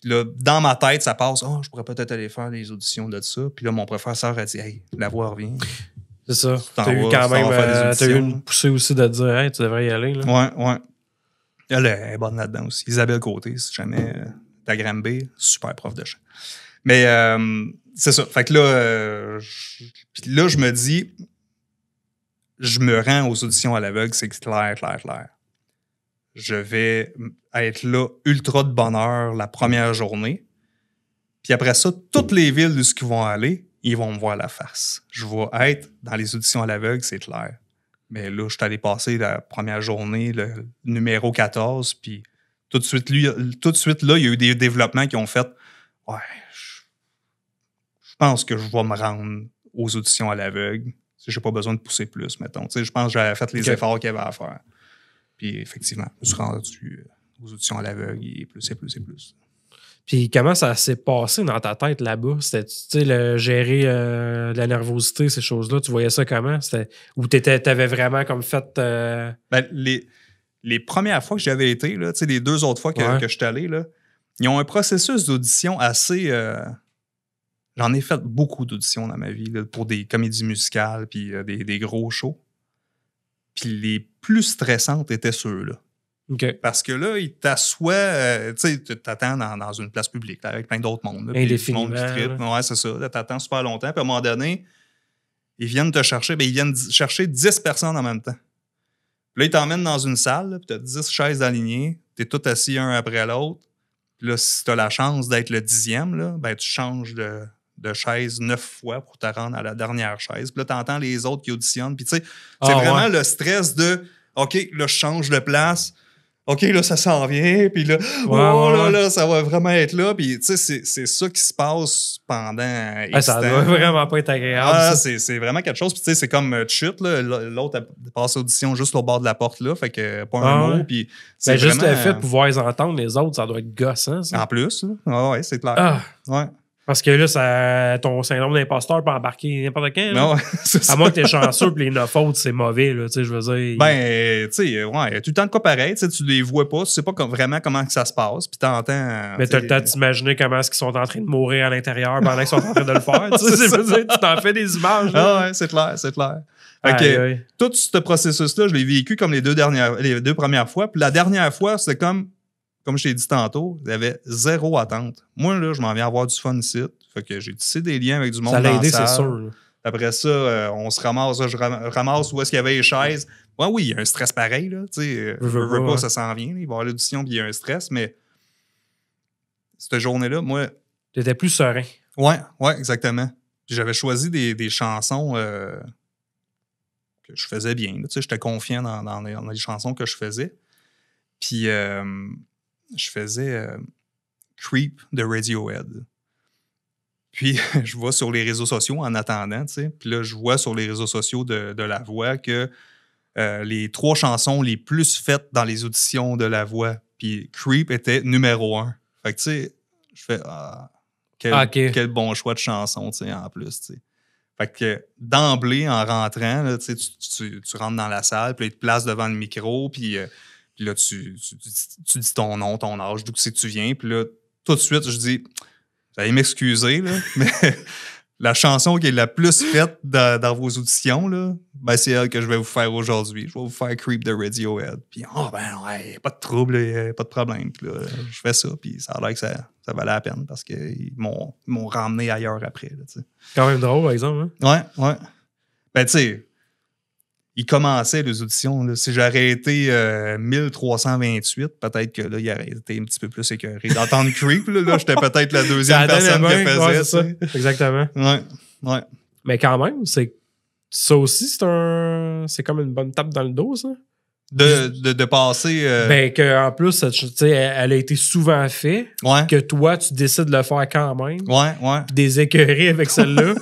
Puis là, dans ma tête, ça passe, je pourrais peut-être aller faire des auditions de ça. Puis là, mon professeur a dit, hey, la voix revient. C'est ça. T'as eu quand même t'as eu une poussée aussi de dire hey, tu devrais y aller. Là. Ouais. Elle est bonne là-dedans aussi. Isabelle Côté, si jamais t'as Granby, super prof de chant. Mais c'est ça. Fait que là, je me dis, je me rends aux auditions à l'aveugle, c'est clair. Je vais être là ultra de bonne heure la première journée. Puis après ça, toutes les villes où ils vont aller, ils vont me voir la face. Je vais être dans les auditions à l'aveugle, c'est clair. Mais là, je suis allé passer la première journée, le numéro 14, puis tout de suite, là, il y a eu des développements qui ont fait « Ouais, je pense que je vais me rendre aux auditions à l'aveugle. J'ai pas besoin de pousser plus, mettons. » Je pense que j'avais fait les efforts qu'il y avait à faire. Puis effectivement, je me suis rendu aux auditions à l'aveugle et plus. Puis comment ça s'est passé dans ta tête là-bas? C'était, tu sais, le gérer la nervosité, ces choses-là, tu voyais ça comment? Ou t'avais vraiment comme fait... Ben, les premières fois que j'avais été, là, les 2 autres fois que je suis allé, là, ils ont un processus d'audition assez... J'en ai fait beaucoup d'auditions dans ma vie là, pour des comédies musicales puis des gros shows. Puis les plus stressantes étaient ceux-là. Okay. Parce que là, ils t'assoient, tu t'attends dans une place publique là, avec plein d'autres mondes. Indéfiniment. Ouais, c'est ça. T'attends super longtemps. Puis à un moment donné, ils viennent te chercher. Ben, ils viennent chercher 10 personnes en même temps. Puis là, ils t'emmènent dans une salle. Puis t'as 10 chaises alignées. T'es tous assis un après l'autre. Puis là, si t'as la chance d'être le 10e, là, ben, tu changes de chaise 9 fois pour te rendre à la dernière chaise. Puis là, t'entends les autres qui auditionnent. Puis tu sais, c'est vraiment le stress de « OK, là, je change de place. OK, là, ça s'en vient. » Puis là, là, ça va vraiment être là. Puis tu sais, c'est ça qui se passe pendant X ça temps. doit vraiment pas être agréable. C'est vraiment quelque chose. Puis tu sais, c'est comme chute. L'autre a passé l'audition juste au bord de la porte là. Fait que pas un mot. Puis c'est juste le fait de pouvoir les entendre, les autres, ça doit être gossant, ça. En plus, là. Ouais, c'est clair. Ouais. Parce que là, ton syndrome d'imposteur peut embarquer n'importe quand. Non, à moins que t'es chanceux, puis les 9 autres, c'est mauvais, là, tu sais, je veux dire. Ben, tu sais, il y a tout le temps de quoi pareil, tu les vois pas, tu sais pas vraiment comment que ça se passe, puis t'entends... Mais t'as le temps de t'imaginer comment est-ce qu'ils sont en train de mourir à l'intérieur pendant qu'ils sont en train de le faire, tu sais, tu t'en fais des images. Là. Ah ouais, c'est clair. Fait tout ce processus-là, je l'ai vécu comme les deux premières fois, puis la dernière fois, c'était comme je t'ai dit tantôt, il y avait 0 attente. Moi, là, je m'en viens avoir du fun ici. Fait que j'ai tissé des liens avec du monde. Ça l'a aidé, c'est sûr. Là. Après ça, on se ramasse. Là, je ramasse où est-ce qu'il y avait les chaises. Ouais, oui, il y a un stress pareil. Là, je veux pas, ça s'en vient. Il va y avoir l'audition, puis il y a un stress. Mais cette journée-là, moi... T'étais plus serein. Ouais, exactement. Puis j'avais choisi des chansons que je faisais bien. J'étais confiant dans les chansons que je faisais. Puis... je faisais Creep de Radiohead. Puis, je vois sur les réseaux sociaux en attendant, tu sais. Puis là, je vois sur les réseaux sociaux de La Voix que les 3 chansons les plus faites dans les auditions de La Voix, puis Creep était numéro 1. Fait que, tu sais, je fais quel bon choix de chanson, tu sais, en plus, tu sais. Fait que d'emblée, en rentrant, là, tu rentres dans la salle, puis là, ils te placent devant le micro, puis là, tu dis ton nom, ton âge, d'où c'est que tu viens. Puis là, tout de suite, je dis, vous allez m'excuser, là, mais la chanson qui est la plus faite dans vos auditions, là, ben, c'est elle que je vais vous faire aujourd'hui. Je vais vous faire Creep de Radiohead. Puis, ouais, pas de trouble, pas de problème. Puis là, je fais ça, puis ça a l'air que ça valait la peine parce qu'ils m'ont ramené ailleurs après. Là, quand même drôle, par exemple. Hein? Ouais. Ben, tu sais, il commençait les auditions. Là. Si j'aurais été 1328, peut-être que là, il aurait été un petit peu plus écœuré. D'entendre Creep, là j'étais peut-être la deuxième personne qui faisait. Ouais, c'est ça. Exactement. Ouais. Mais quand même, ça aussi, c'est comme une bonne tape dans le dos, ça. De passer... Ben, qu'en plus, tu sais, elle a été souvent faite. Ouais. Que toi, tu décides de le faire quand même. Ouais. Puis des écœurés avec celle-là.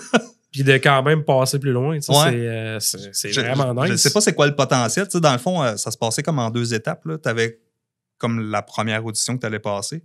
Puis de quand même passer plus loin. C'est vraiment nice. Je ne sais pas c'est quoi le potentiel. Tu sais, dans le fond, ça se passait comme en 2 étapes. Tu avais comme la première audition que tu allais passer.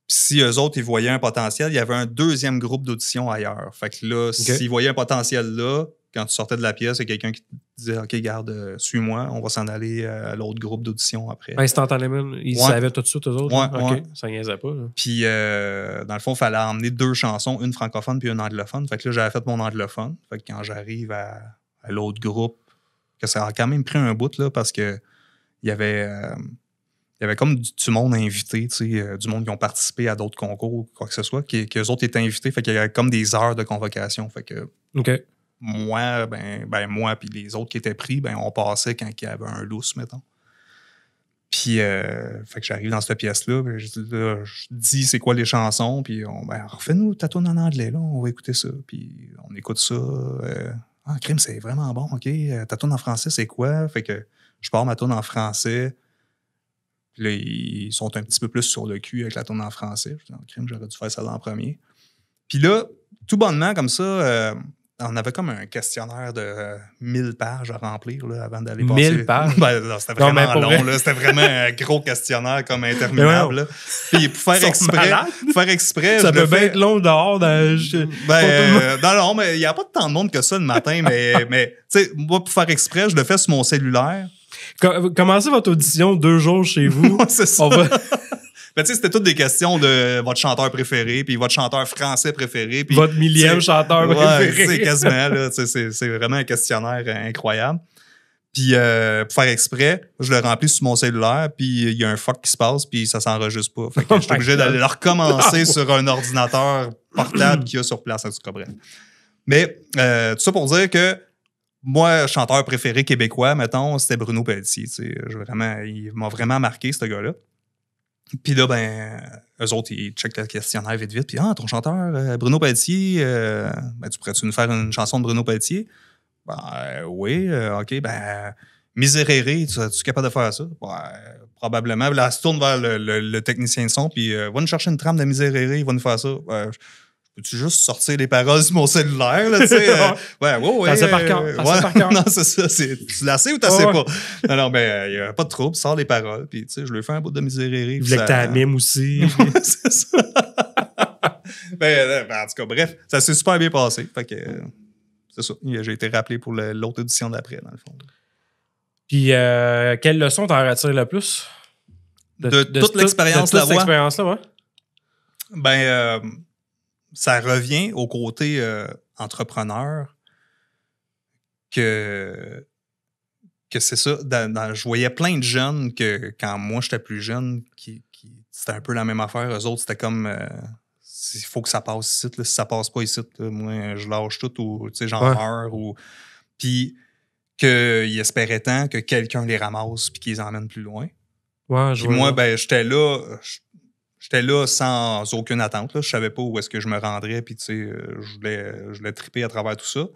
Puis si eux autres, ils voyaient un potentiel, il y avait un deuxième groupe d'audition ailleurs. Fait que là, s'ils voyaient un potentiel là, quand tu sortais de la pièce, il y a quelqu'un qui te disait « OK, garde, suis-moi, on va s'en aller à l'autre groupe d'audition après. » Instantanément, ils savaient tout de suite, eux autres. Ouais. Ça niaisait pas. Là. Puis, dans le fond, il fallait emmener 2 chansons, une francophone puis une anglophone. Fait que là, j'avais fait mon anglophone. Fait que quand j'arrive à l'autre groupe, que ça a quand même pris un bout, là, parce que il y avait comme du monde invité, tu sais, du monde qui ont participé à d'autres concours ou quoi que ce soit, qu'eux autres étaient invités. Fait qu'il y avait comme des heures de convocation. Fait que... OK. Moi, moi puis les autres qui étaient pris, on passait quand il y avait un lousse, mettons. Puis, fait que j'arrive dans cette pièce-là, je dis c'est quoi les chansons, puis refais-nous ta tourne en anglais, là, on va écouter ça. Puis on on écoute ça. Crime, c'est vraiment bon, OK. Ta tourne en français, c'est quoi? Fait que je pars ma tourne en français. Puis là, ils sont un petit peu plus sur le cul avec la tourne en français. Je dis, crime, j'aurais dû faire ça en premier. Puis là, tout bonnement, comme ça, on avait comme un questionnaire de 1000 pages à remplir là, avant d'aller passer. 1000 pages? Ben, là, c'était vraiment long. Là, c'était vraiment un gros questionnaire comme interminable. Là. Puis pour faire exprès, ça je peut bien être long dehors. non, mais il n'y a pas tant de monde que ça le matin. mais tu sais, moi, pour faire exprès, je le fais sur mon cellulaire. Commencez votre audition 2 jours chez vous. C'est ça. Ben, tu sais, c'était toutes des questions de votre chanteur préféré, puis votre chanteur français préféré. Puis, votre millième chanteur préféré. C'est quasiment, là. C'est vraiment un questionnaire incroyable. Puis, pour faire exprès, je le remplis sur mon cellulaire, puis il y a un fuck qui se passe, puis ça s'enregistre pas. Fait que je suis obligé d'aller le recommencer sur un ordinateur portable qu'il y a sur place, en tout cas, bref. Mais, tout ça pour dire que moi, chanteur préféré québécois, mettons, c'était Bruno Pelletier. Il m'a vraiment marqué, ce gars-là. Puis là, ben, eux autres, ils checkent le questionnaire vite. Puis, ton chanteur, Bruno Pelletier, tu pourrais-tu nous faire une chanson de Bruno Pelletier? Ben, oui, OK, ben, Miserere, es-tu capable de faire ça? Probablement. Là, elle se tourne vers le technicien de son, puis va nous chercher une trame de Miserere, il va nous faire ça. Peux-tu juste sortir les paroles sur mon cellulaire, là, tu sais? Ça c'est par cœur. Non, c'est ça. Tu la sais ou tu la sais pas? Non, ben, il n'y a pas de trouble. Sors les paroles, puis, tu sais, je lui fais un bout de Miserere. Il voulait que t'as mime aussi. C'est ça. ben, en tout cas, bref, ça s'est super bien passé. Fait que, c'est ça. J'ai été rappelé pour l'autre édition d'après, dans le fond. Puis, quelle leçon t'en retires le plus? De toute l'expérience de la voix? Toute cette expérience-là, ouais. Ben, ça revient au côté entrepreneur que c'est ça. Je voyais plein de jeunes que quand moi j'étais plus jeune, qui c'était un peu la même affaire. Eux autres, c'était comme il faut que ça passe ici. Là, si ça passe pas ici, là, moi je lâche tout ou j'en meurs. Puis qu'ils espéraient tant que quelqu'un les ramasse puis qu'ils les emmène plus loin. Ouais, puis moi, ben, j'étais là sans aucune attente. Là. Je savais pas où est-ce que je me rendrais. Puis, tu sais, je voulais triper à travers tout ça.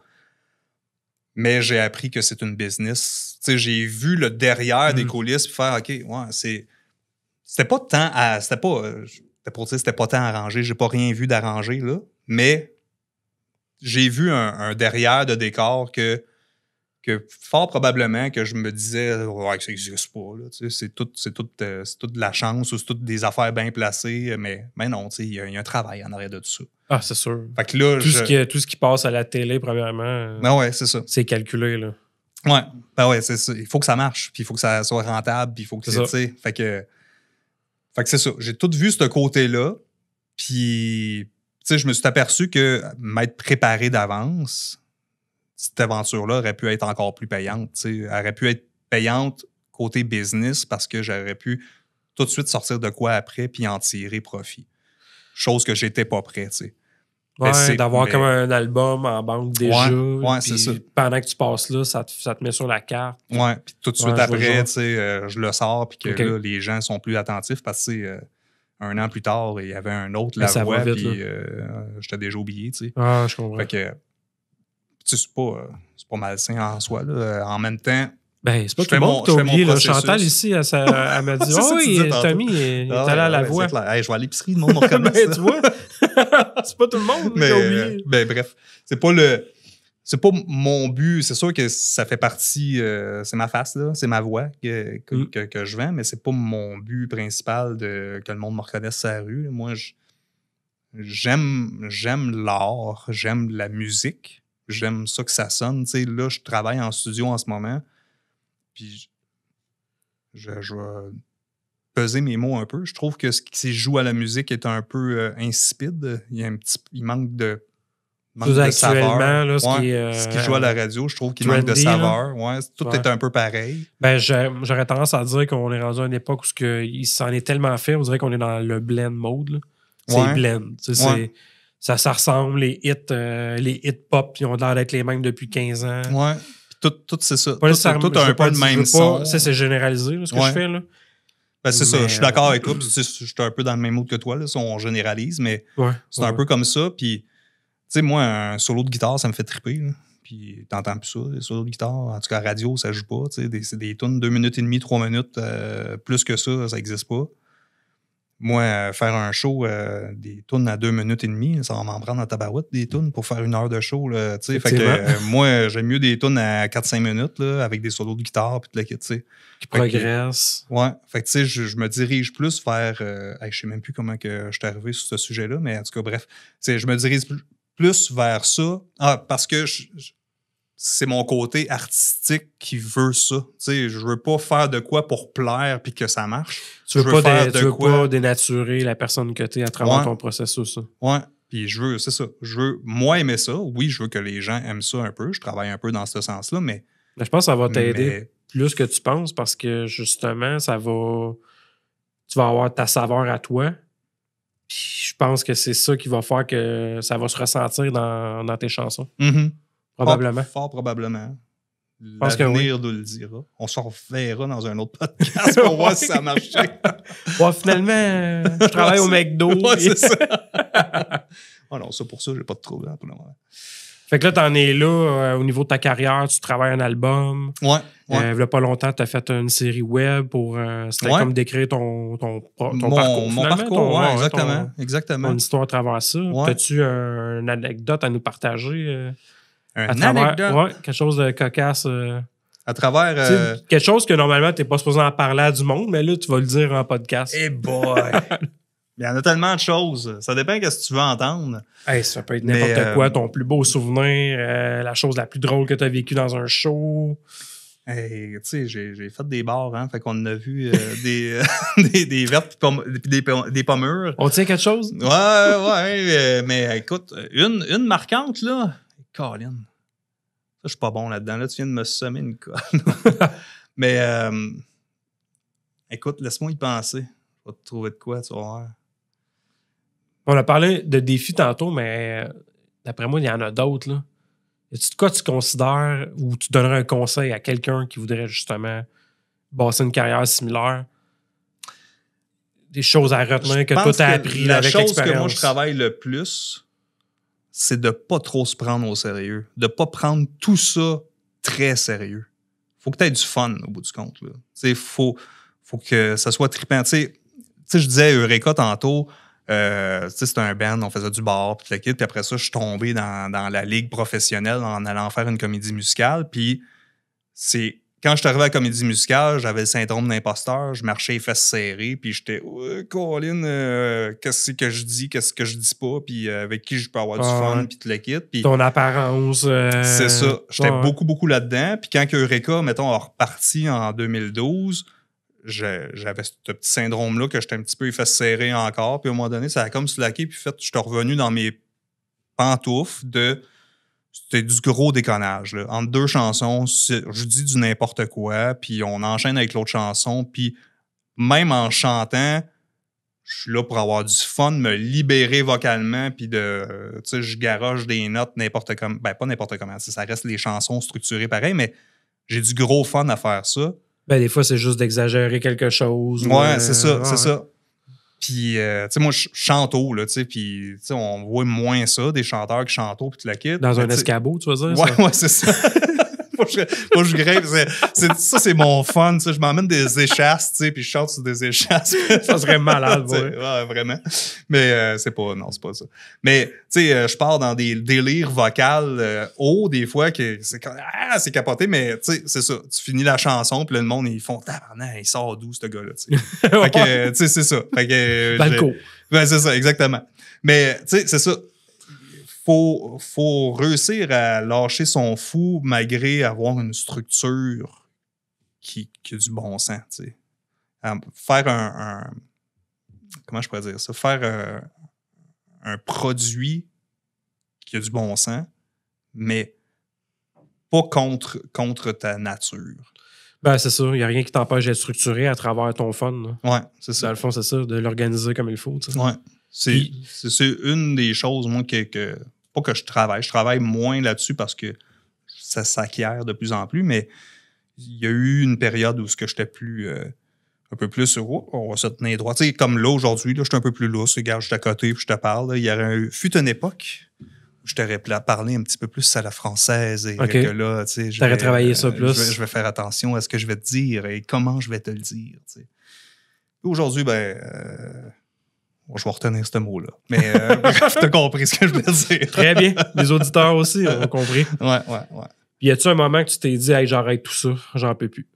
Mais j'ai appris que c'est une business. Tu sais, j'ai vu le derrière des coulisses puis faire, OK, ouais, c'était pas tant à... C'était pas tant arrangé. J'ai pas rien vu d'arrangé, là. Mais j'ai vu un derrière de décor que fort probablement que je me disais que ça n'existe pas. Là, c'est tout de la chance ou c'est toutes des affaires bien placées. Mais non, il y a un travail en arrière de tout ça. Ah, c'est sûr. Fait que là, tout ce qui passe à la télé, premièrement, ouais, c'est ça. C'est calculé. Là. Ouais, ben ouais, c'est ça. Il faut que ça marche, puis il faut que ça soit rentable, puis il faut que fait que c'est ça. J'ai tout vu ce côté-là, puis je me suis aperçu que m'être préparé d'avance, cette aventure-là aurait pu être encore plus payante. Elle aurait pu être payante côté business parce que j'aurais pu tout de suite sortir de quoi après puis en tirer profit. Chose que j'étais pas prêt, tu sais. Ouais, d'avoir comme un album en banque déjà. Ouais, c'est ça. Pendant que tu passes là, ça te met sur la carte. Ouais, puis tout de suite après, tu sais, je le sors puis que là, les gens sont plus attentifs parce que un an plus tard, il y avait un autre, La Voix, puis j'étais déjà oublié, tu sais. Ah, je comprends. Fait que c'est pas malsain en soi. Là. En même temps, ben, c'est pas tout le monde qui t'a oublié. Le Chantal ici, elle m'a dit oui, Tommy, il est allé à La Voix. Hey, je vais à l'épicerie, le monde me reconnaît. Ben, tu vois, c'est pas tout le monde qui a oublié. Ben, bref, c'est pas mon but. C'est sûr que ça fait partie, c'est ma face, là, c'est ma voix que je vends, mais c'est pas mon but principal que le monde me reconnaisse sur la rue. Moi, j'aime l'art, j'aime la musique. J'aime ça que ça sonne. Tu sais, là, je travaille en studio en ce moment. Puis, je vais peser mes mots un peu. Je trouve que ce qui joue à la musique est un peu insipide. Il manque de saveur. Là, ce qui joue à la radio, je trouve qu'il manque de saveur. Ouais, tout est un peu pareil. Ben, j'aurais tendance à dire qu'on est rendu à une époque où il s'en est tellement fait, on dirait qu'on est dans le blend mode. Là. C'est blend. Ça ressemble, les hits pop, ils ont l'air d'être les mêmes depuis 15 ans. Ouais, tout c'est ça. Tout a un peu le même son. Ça, c'est généralisé, là, ce que je fais. Là. Ben, c'est ça, je suis d'accord avec toi. Je suis un peu dans le même mood que toi. Là, on généralise, mais c'est un peu comme ça. Puis, sais, moi, un solo de guitare, ça me fait triper, là. Puis t'entends plus ça, les solos de guitare. En tout cas, radio, ça joue pas. C'est des tunes 2 minutes et demie, 3 minutes. Plus que ça n'existe pas. Moi, faire un show, des tunes à 2 minutes et demie, ça va m'en prendre en tabarouette, des tunes pour faire 1 heure de show. Là, fait que moi, j'aime mieux des tunes à 4-5 minutes là, avec des solos de guitare puis tout le kit, tu sais. Qui progresse. Ouais. Fait que tu sais, je me dirige plus vers... je sais même plus comment que je suis arrivé sur ce sujet-là, mais en tout cas, bref. Je me dirige plus vers ça. Parce que c'est mon côté artistique qui veut ça. Tu sais, je veux pas faire de quoi pour plaire puis que ça marche. Tu veux pas dénaturer la personne que tu es à travers ton processus. Ça. Ouais. Puis c'est ça. Je veux, moi, aimer ça. Oui, je veux que les gens aiment ça un peu. Je travaille un peu dans ce sens-là, mais... Je pense que ça va t'aider plus que tu penses parce que, justement, tu vas avoir ta saveur à toi. Puis je pense que c'est ça qui va faire que ça va se ressentir dans tes chansons. Mm-hmm. Probablement. Fort probablement. L'avenir nous le dira. On se reverra dans un autre podcast pour voir si ça marche. Finalement, je travaille au McDo. Ouais, c'est ça. Non, ça pour ça, j'ai pas de trouble pour le moment. Fait que là, t'en es là, au niveau de ta carrière, tu travailles un album. Ouais. Il y a pas longtemps, tu as fait une série web pour... C'était comme décrire ton parcours. Mon parcours, exactement. Ton histoire à travers ça. Ouais. As-tu une anecdote à nous partager? Anecdote? Ouais, quelque chose de cocasse. À travers... Quelque chose que normalement, tu n'es pas supposé en parler à du monde, mais là, tu vas le dire en podcast. Eh boy! Il y en a tellement de choses. Ça dépend de ce que tu veux entendre. Hey, ça peut être n'importe quoi. Ton plus beau souvenir, la chose la plus drôle que tu as vécue dans un show. Hey, tu sais, j'ai fait des bars, hein. Fait qu'on a vu des vertes des pommures. On tient quelque chose? Ouais. Mais écoute, une marquante, là. Colin. Ça, je suis pas bon là-dedans. Là, tu viens de me semer une colle. Mais écoute, laisse-moi y penser. Je vais te trouver de quoi, tu vas voir. On a parlé de défis tantôt, mais d'après moi, il y en a d'autres, là. Y-tu de quoi tu considères ou tu donnerais un conseil à quelqu'un qui voudrait justement bâtir une carrière similaire? Des choses à retenir que toi, tu as appris avec l'expérience. La chose que moi, je travaille le plus, c'est de ne pas trop se prendre au sérieux. De ne pas prendre tout ça très sérieux. Faut que tu aies du fun au bout du compte. Il faut que ça soit trippant. Tu sais, je disais Eureka tantôt, c'était un band, on faisait du bar, puis le kit, puis après ça, je suis tombé dans la ligue professionnelle en allant faire une comédie musicale. Puis quand je suis arrivé à la comédie musicale, j'avais le syndrome d'imposteur, je marchais les fesses serrées, puis j'étais Colin, qu'est-ce que je dis, qu'est-ce que je dis pas, puis avec qui je peux avoir du fun, puis tout le kit. Puis ton apparence. C'est ça. J'étais beaucoup là-dedans. Puis quand Eureka, mettons, a reparti en 2012, j'avais ce petit syndrome-là que j'étais un petit peu fait serrer encore. Puis à un moment donné, ça a comme slacké. Puis je suis revenu dans mes pantoufles c'était du gros déconnage. Là. Entre 2 chansons, je dis du n'importe quoi. Puis on enchaîne avec l'autre chanson. Puis même en chantant, je suis là pour avoir du fun, me libérer vocalement. Puis je garoche des notes n'importe comment. Ben, pas n'importe comment. Ça reste les chansons structurées pareil, mais j'ai du gros fun à faire ça. Ben, des fois, c'est juste d'exagérer quelque chose. Ouais, c'est ça, c'est ça. Puis, tu sais, moi, je chante haut, là, tu sais, puis, tu sais, on voit moins ça, des chanteurs qui chantent haut, puis tu la quittes. Dans un escabeau, tu veux dire? Ouais, c'est ça. Faut que je grimpe. Ça, c'est mon fun, tu sais. Je m'emmène des échasses, tu sais, puis je chante sur des échasses. Ça serait malade, ouais, vraiment. Mais c'est pas ça. Mais, tu sais, je pars dans des délires vocales hauts, des fois, que c'est capoté, mais, tu sais, c'est ça. Tu finis la chanson, puis là, le monde, ils font, tabarnak, il sort d'où, ce gars-là, tu sais. Fait que, tu sais, c'est ça. Fait que. Balco. Ben, c'est ça, exactement. Mais, tu sais, c'est ça. Faut réussir à lâcher son fou malgré avoir une structure qui a du bon sens, tu sais. Faire comment je pourrais dire ça? Faire un produit qui a du bon sens, mais pas contre ta nature. Ben, c'est ça. Il n'y a rien qui t'empêche d'être structuré à travers ton fun. Là. Ouais, c'est ça. Dans le fond, c'est ça, de l'organiser comme il faut. Tu sais. Ouais. C'est une des choses, moi, pas que je travaille moins là-dessus parce que ça s'acquiert de plus en plus, mais il y a eu une période où j'étais plus un peu plus on va se tenir droit. Tu sais, comme là, aujourd'hui, là, je suis un peu plus lousse, regarde, je suis à côté puis je te parle. Là. Fut une époque où je t'aurais parlé un petit peu plus à la française et OK. que là, tu sais, T'aurais travaillé ça plus. Je vais faire attention à ce que je vais te dire et comment je vais te le dire, tu sais. Aujourd'hui, je vais retenir ce mot-là. Mais bref, t'as compris ce que je voulais dire. Très bien. Les auditeurs aussi ont compris. Ouais. Puis y a-tu un moment que tu t'es dit, hey, j'arrête tout ça, j'en peux plus?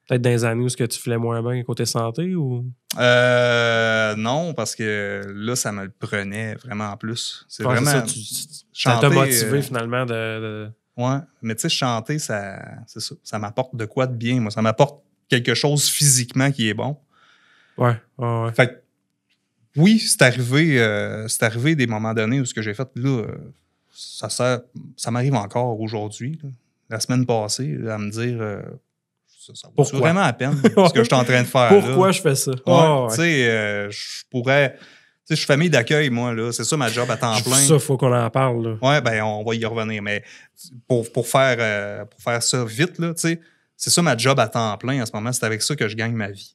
Peut-être dans les années où ce que tu filais moins bien côté santé ou. Non, parce que là, ça me le prenait vraiment en plus. C'est Ouais, vraiment. Ça t'a motivé finalement de. Ouais, mais tu sais, chanter, ça m'apporte de quoi de bien. Moi, ça m'apporte quelque chose physiquement qui est bon. Ouais. Fait que, oui, c'est arrivé des moments donnés où ce que j'ai fait, là, ça m'arrive encore aujourd'hui, là, la semaine passée, à me dire ça vaut vraiment la peine ce que je suis en train de faire. Pourquoi là. je fais ça? Ouais, tu sais, je pourrais. Tu sais, je suis famille d'accueil, moi, là. C'est ça ma job à temps plein. Ça, faut qu'on en parle, là. Ouais, ben, on va y revenir. Mais pour faire ça vite, là, tu sais, c'est ça ma job à temps plein en ce moment. C'est avec ça que je gagne ma vie.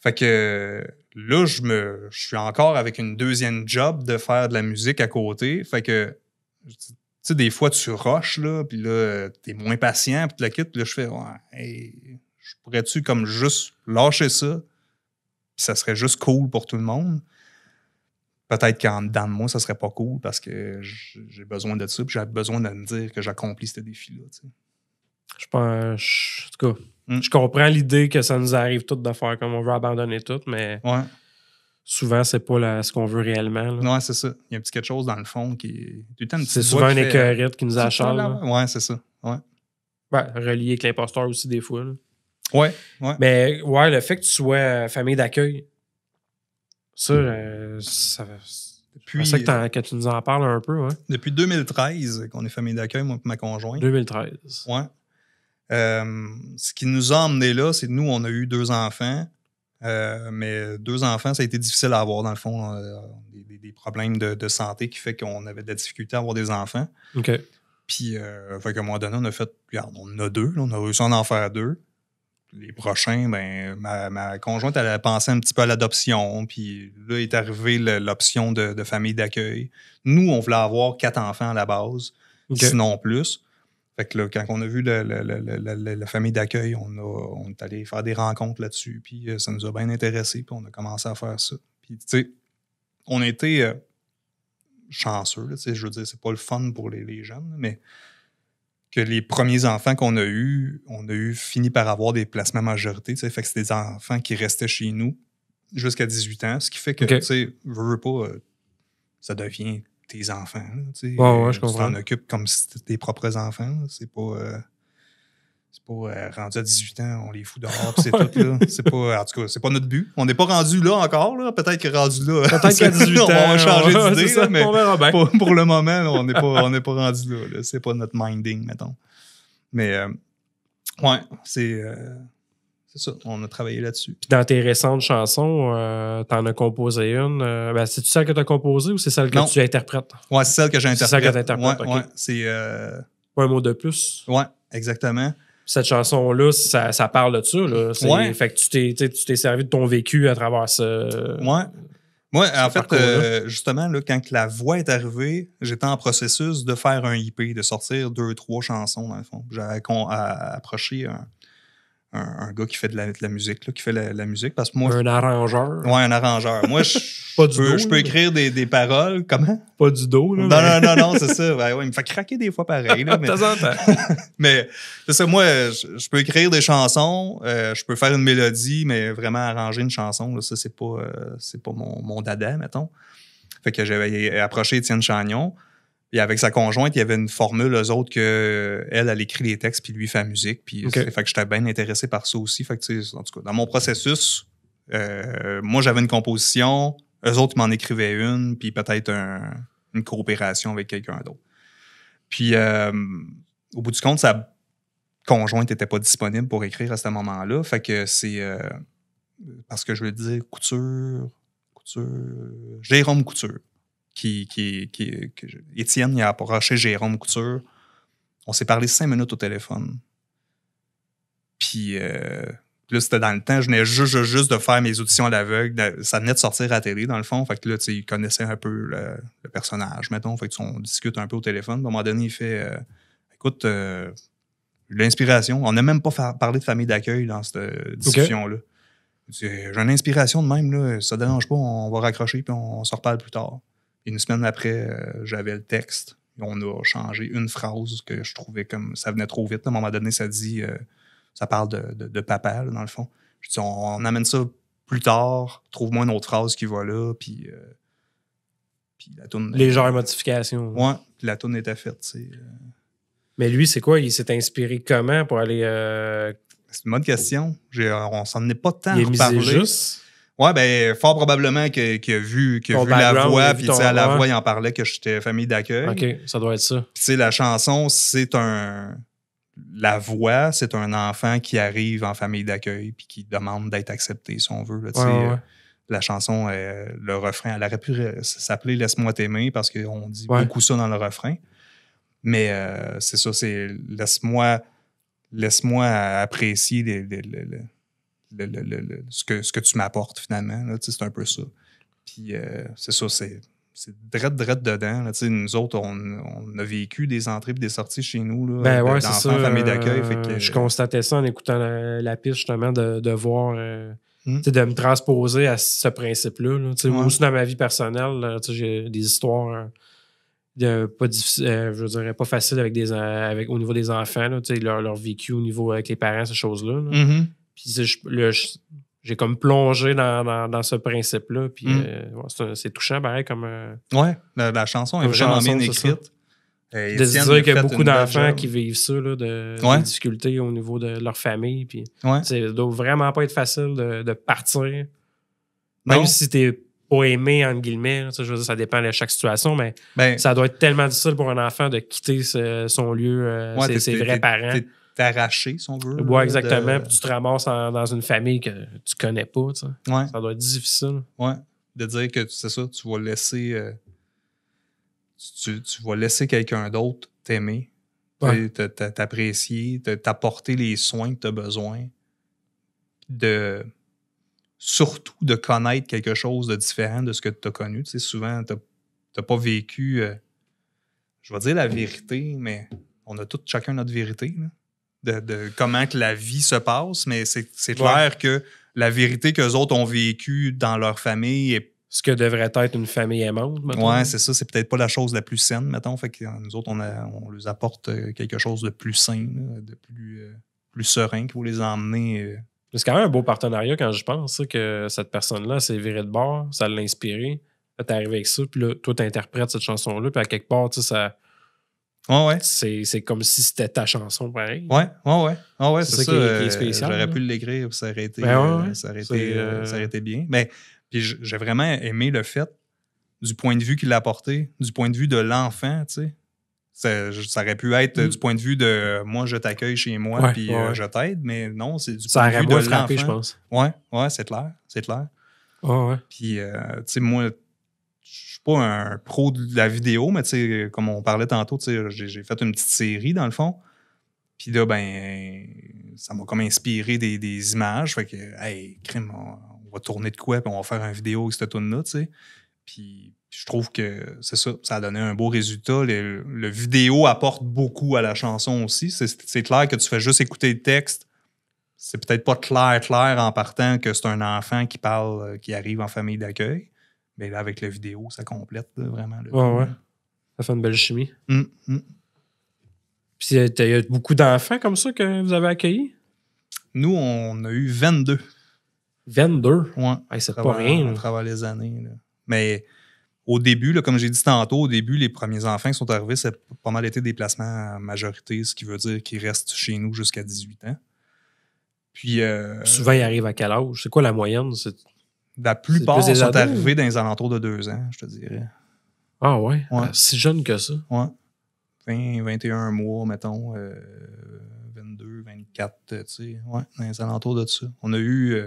Fait que là, je suis encore avec une deuxième job de faire de la musique à côté. Fait que, tu sais, des fois, tu rushes, là, puis là, t'es moins patient, puis tu la quittes. Puis là, je fais, ouais, hey, je pourrais-tu comme juste lâcher ça? Puis ça serait juste cool pour tout le monde. Peut-être qu'en dedans de moi, ça serait pas cool parce que j'ai besoin de ça, puis j'ai besoin de me dire que j'accomplis ce défi-là, tu sais. Je pense, en tout cas, je comprends l'idée que ça nous arrive tout de faire comme on veut abandonner tout, mais souvent, c'est pas ce qu'on veut réellement. Là. Ouais, c'est ça. Il y a un petit quelque chose dans le fond qui est tout le temps une petite c'est souvent une écœurette qui nous achale. Ouais, c'est ça. Ouais. Ouais, relié avec l'imposteur aussi, des fois. Là. Ouais. Mais ouais, le fait que tu sois famille d'accueil, ça depuis, c'est que tu nous en parles un peu. Ouais. Depuis 2013 qu'on est famille d'accueil, moi et ma conjointe. 2013. Ouais. Ce qui nous a emmenés là, c'est que nous, on a eu 2 enfants. Mais 2 enfants, ça a été difficile à avoir, dans le fond. Des problèmes de santé qui fait qu'on avait de la difficulté à avoir des enfants. OK. Puis, fait qu'à un moment donné, on a fait, regarde, on en a 2. Là, on a réussi à en faire 2. Les prochains, ben, ma conjointe, elle a pensé un petit peu à l'adoption. Puis là, est arrivée l'option de famille d'accueil. Nous, on voulait avoir 4 enfants à la base, sinon plus. Fait que là, quand on a vu la famille d'accueil, on est allé faire des rencontres là-dessus. Puis ça nous a bien intéressés. Puis on a commencé à faire ça. Puis, tu sais, on a été chanceux. Là, je veux dire, c'est pas le fun pour les jeunes, mais que les premiers enfants qu'on a eu, fini par avoir des placements majorité. Fait que c'est des enfants qui restaient chez nous jusqu'à 18 ans. Ce qui fait que, tu sais, veux pas, ça devient tes enfants. Là, je comprends. Tu t'en occupes comme si c'était tes propres enfants. Là. C'est pas rendu à 18 ans, on les fout dehors, c'est tout. Là. C'est pas, en tout cas, c'est pas notre but. On n'est pas rendu là encore. Là. Peut-être que rendu là. Peut-être qu'à 18 ans, on va changer d'idée. Ça, mais on verra bien. Pour le moment, là, on n'est pas rendu là, là. C'est pas notre minding, mettons. Mais, ouais, c'est ça. On a travaillé là-dessus. Puis dans tes récentes chansons, t'en as composé une. C'est-tu celle que t'as composée ou c'est celle que tu interprètes? Ouais, c'est celle que j'interprète. C'est celle que t'interprètes, ouais, OK. C'est... Pas un mot de plus? Ouais, exactement. Cette chanson-là, ça parle de ça. Là. Fait que tu t'es servi de ton vécu à travers ça. Ouais. Moi, en fait, justement, là, quand la voix est arrivée, j'étais en processus de faire un EP, de sortir 2-3 chansons, dans le fond. J'avais approché un gars qui fait de la musique, là, qui fait la musique. Parce que moi, un arrangeur. Ouais, un arrangeur. Moi, je peux écrire des paroles. Comment? Pas du dos, là. Non, c'est ça. Ben, ouais, il me fait craquer des fois pareil. Là, mais... De temps en temps. Mais c'est ça, moi, je peux écrire des chansons, je peux faire une mélodie, mais vraiment arranger une chanson, là, ça, c'est pas mon dada, mettons. Fait que j'avais approché Étienne Chagnon. Et avec sa conjointe, il y avait une formule, eux autres, qu'elle écrit les textes, puis lui fait la musique. Puis fait que j'étais bien intéressé par ça aussi. Fait que, en tout cas, dans mon processus, moi, j'avais une composition, eux autres, ils m'en écrivaient une, puis peut-être une coopération avec quelqu'un d'autre. Puis, au bout du compte, sa conjointe n'était pas disponible pour écrire à ce moment-là. Fait que c'est... parce que je veux dire, Jérôme Couture. Étienne, il a approché Jérôme Couture. On s'est parlé 5 minutes au téléphone. Puis là, Puis là, c'était dans le temps, je venais juste de faire mes auditions à l'aveugle. Ça venait de sortir à la télé, dans le fond. Fait que là, tu sais, il connaissait un peu le personnage, mettons. Fait que on discute un peu au téléphone. À un moment donné, il fait écoute, l'inspiration. On n'a même pas parlé de famille d'accueil dans cette discussion-là. J'ai une inspiration de même, là. Ça ne dérange pas, on va raccrocher puis on se reparle plus tard. Et une semaine après, j'avais le texte. On a changé une phrase que je trouvais comme ça venait trop vite. À un moment donné, ça dit ça parle de papa, là, dans le fond. Je dis, on amène ça plus tard, trouve-moi une autre phrase qui va là, puis la toune. Légère modification. Ouais, puis la toune était faite, tu sais. Mais lui, c'est quoi? Il s'est inspiré comment pour aller. C'est une bonne question. On s'en est pas tant il est reparlé. misé juste. Ouais, ben, fort probablement qu'il a vu la voix, puis à la voix, il en parlait que j'étais famille d'accueil. OK, ça doit être ça. Puis, tu sais, la chanson, la voix, c'est un enfant qui arrive en famille d'accueil, puis qui demande d'être accepté, si on veut. Là, ouais. La chanson, le refrain, elle aurait pu s'appeler Laisse-moi t'aimer, parce qu'on dit beaucoup ça dans le refrain. Mais c'est ça, c'est laisse-moi apprécier ce que tu m'apportes finalement. Là, c'est un peu ça. Puis c'est ça, c'est drette dedans. Là, nous autres, on a vécu des entrées et des sorties chez nous là, d'enfants, famille d'accueil. Je constatais ça en écoutant la piste, justement, de voir, de me transposer à ce principe-là. Là. Moi aussi, dans ma vie personnelle, là, j'ai des histoires pas difficiles, je dirais pas faciles au niveau des enfants, là, leur vécu au niveau avec les parents, ces choses-là. Là. Mm-hmm. Puis j'ai comme plongé dans ce principe-là. Puis c'est touchant, pareil, comme. Ouais, la chanson est vraiment bien écrite. De se dire qu'il y a beaucoup d'enfants qui vivent ça, là, des difficultés au niveau de leur famille. Puis ça doit vraiment pas être facile de partir. Même si t'es pas aimé, entre guillemets. Je veux dire, ça dépend de chaque situation, mais ça doit être tellement difficile pour un enfant de quitter son lieu, ses vrais parents. T'es arraché, si on veut. Oui, exactement. Puis tu te ramasses dans une famille que tu connais pas. Ça doit être difficile. Oui. De dire que c'est ça, tu vas laisser. Tu vas laisser quelqu'un d'autre t'aimer, t'apprécier, t'apporter les soins que tu as besoin. Surtout de connaître quelque chose de différent de ce que tu as connu. Tu sais, souvent, tu n'as pas vécu, je vais dire la vérité, mais on a tous chacun notre vérité, là, de comment que la vie se passe, mais c'est clair que la vérité qu'eux autres ont vécue dans leur famille est ce que devrait être une famille aimante, mettons. Ouais, c'est ça. C'est peut-être pas la chose la plus saine, mettons. Fait que nous autres, on leur apporte quelque chose de plus sain, là, de plus serein, qui va les emmener. C'est quand même un beau partenariat quand je pense que cette personne-là s'est virée de bord, ça l'a inspiré. T'es arrivé avec ça, puis là, toi, t'interprètes cette chanson-là, puis à quelque part, tu sais, ça. Ouais. C'est comme si c'était ta chanson, pareil. Ouais, c'est ça. Qui est spécial. J'aurais pu l'écrire, ça aurait été, ça aurait été bien. Mais. Puis j'ai vraiment aimé le fait, du point de vue qu'il a apporté, du point de vue de l'enfant, tu sais. Ça aurait pu être du point de vue de moi, je t'accueille chez moi, puis je t'aide, mais non, c'est du point de vue de l'enfant. Ça aurait frappé, je pense. Ouais, c'est clair. Puis, tu sais, moi, je suis pas un pro de la vidéo, mais tu sais, comme on parlait tantôt, tu sais, j'ai fait une petite série, dans le fond. Puis là, ça m'a comme inspiré des images. Fait que, hey, crime, on va tourner de quoi, puis on va faire une vidéo avec cette tune-là, tu sais. Puis je trouve que c'est ça, ça a donné un beau résultat. Le vidéo apporte beaucoup à la chanson aussi. C'est clair que tu fais juste écouter le texte. C'est peut-être pas clair en partant que c'est un enfant qui parle, qui arrive en famille d'accueil. Mais là, avec la vidéo, ça complète là, vraiment. Ouais. Ça fait une belle chimie. Puis il y a beaucoup d'enfants comme ça que vous avez accueillis? Nous, on a eu 22. 22? Ouais. Hey, c'est pas rien. À travers les années. Là. Mais au début, là, comme j'ai dit tantôt, au début, les premiers enfants qui sont arrivés, c'est pas mal été des placements à majorité, ce qui veut dire qu'ils restent chez nous jusqu'à 18 ans. Puis, souvent, ils arrivent à quel âge? C'est quoi la moyenne? La plupart sont arrivés dans les alentours de 2 ans, je te dirais. Ah ouais? Si jeune que ça? Ouais. 20, 21 mois, mettons. 22, 24, tu sais. Ouais, dans les alentours de ça. On a eu...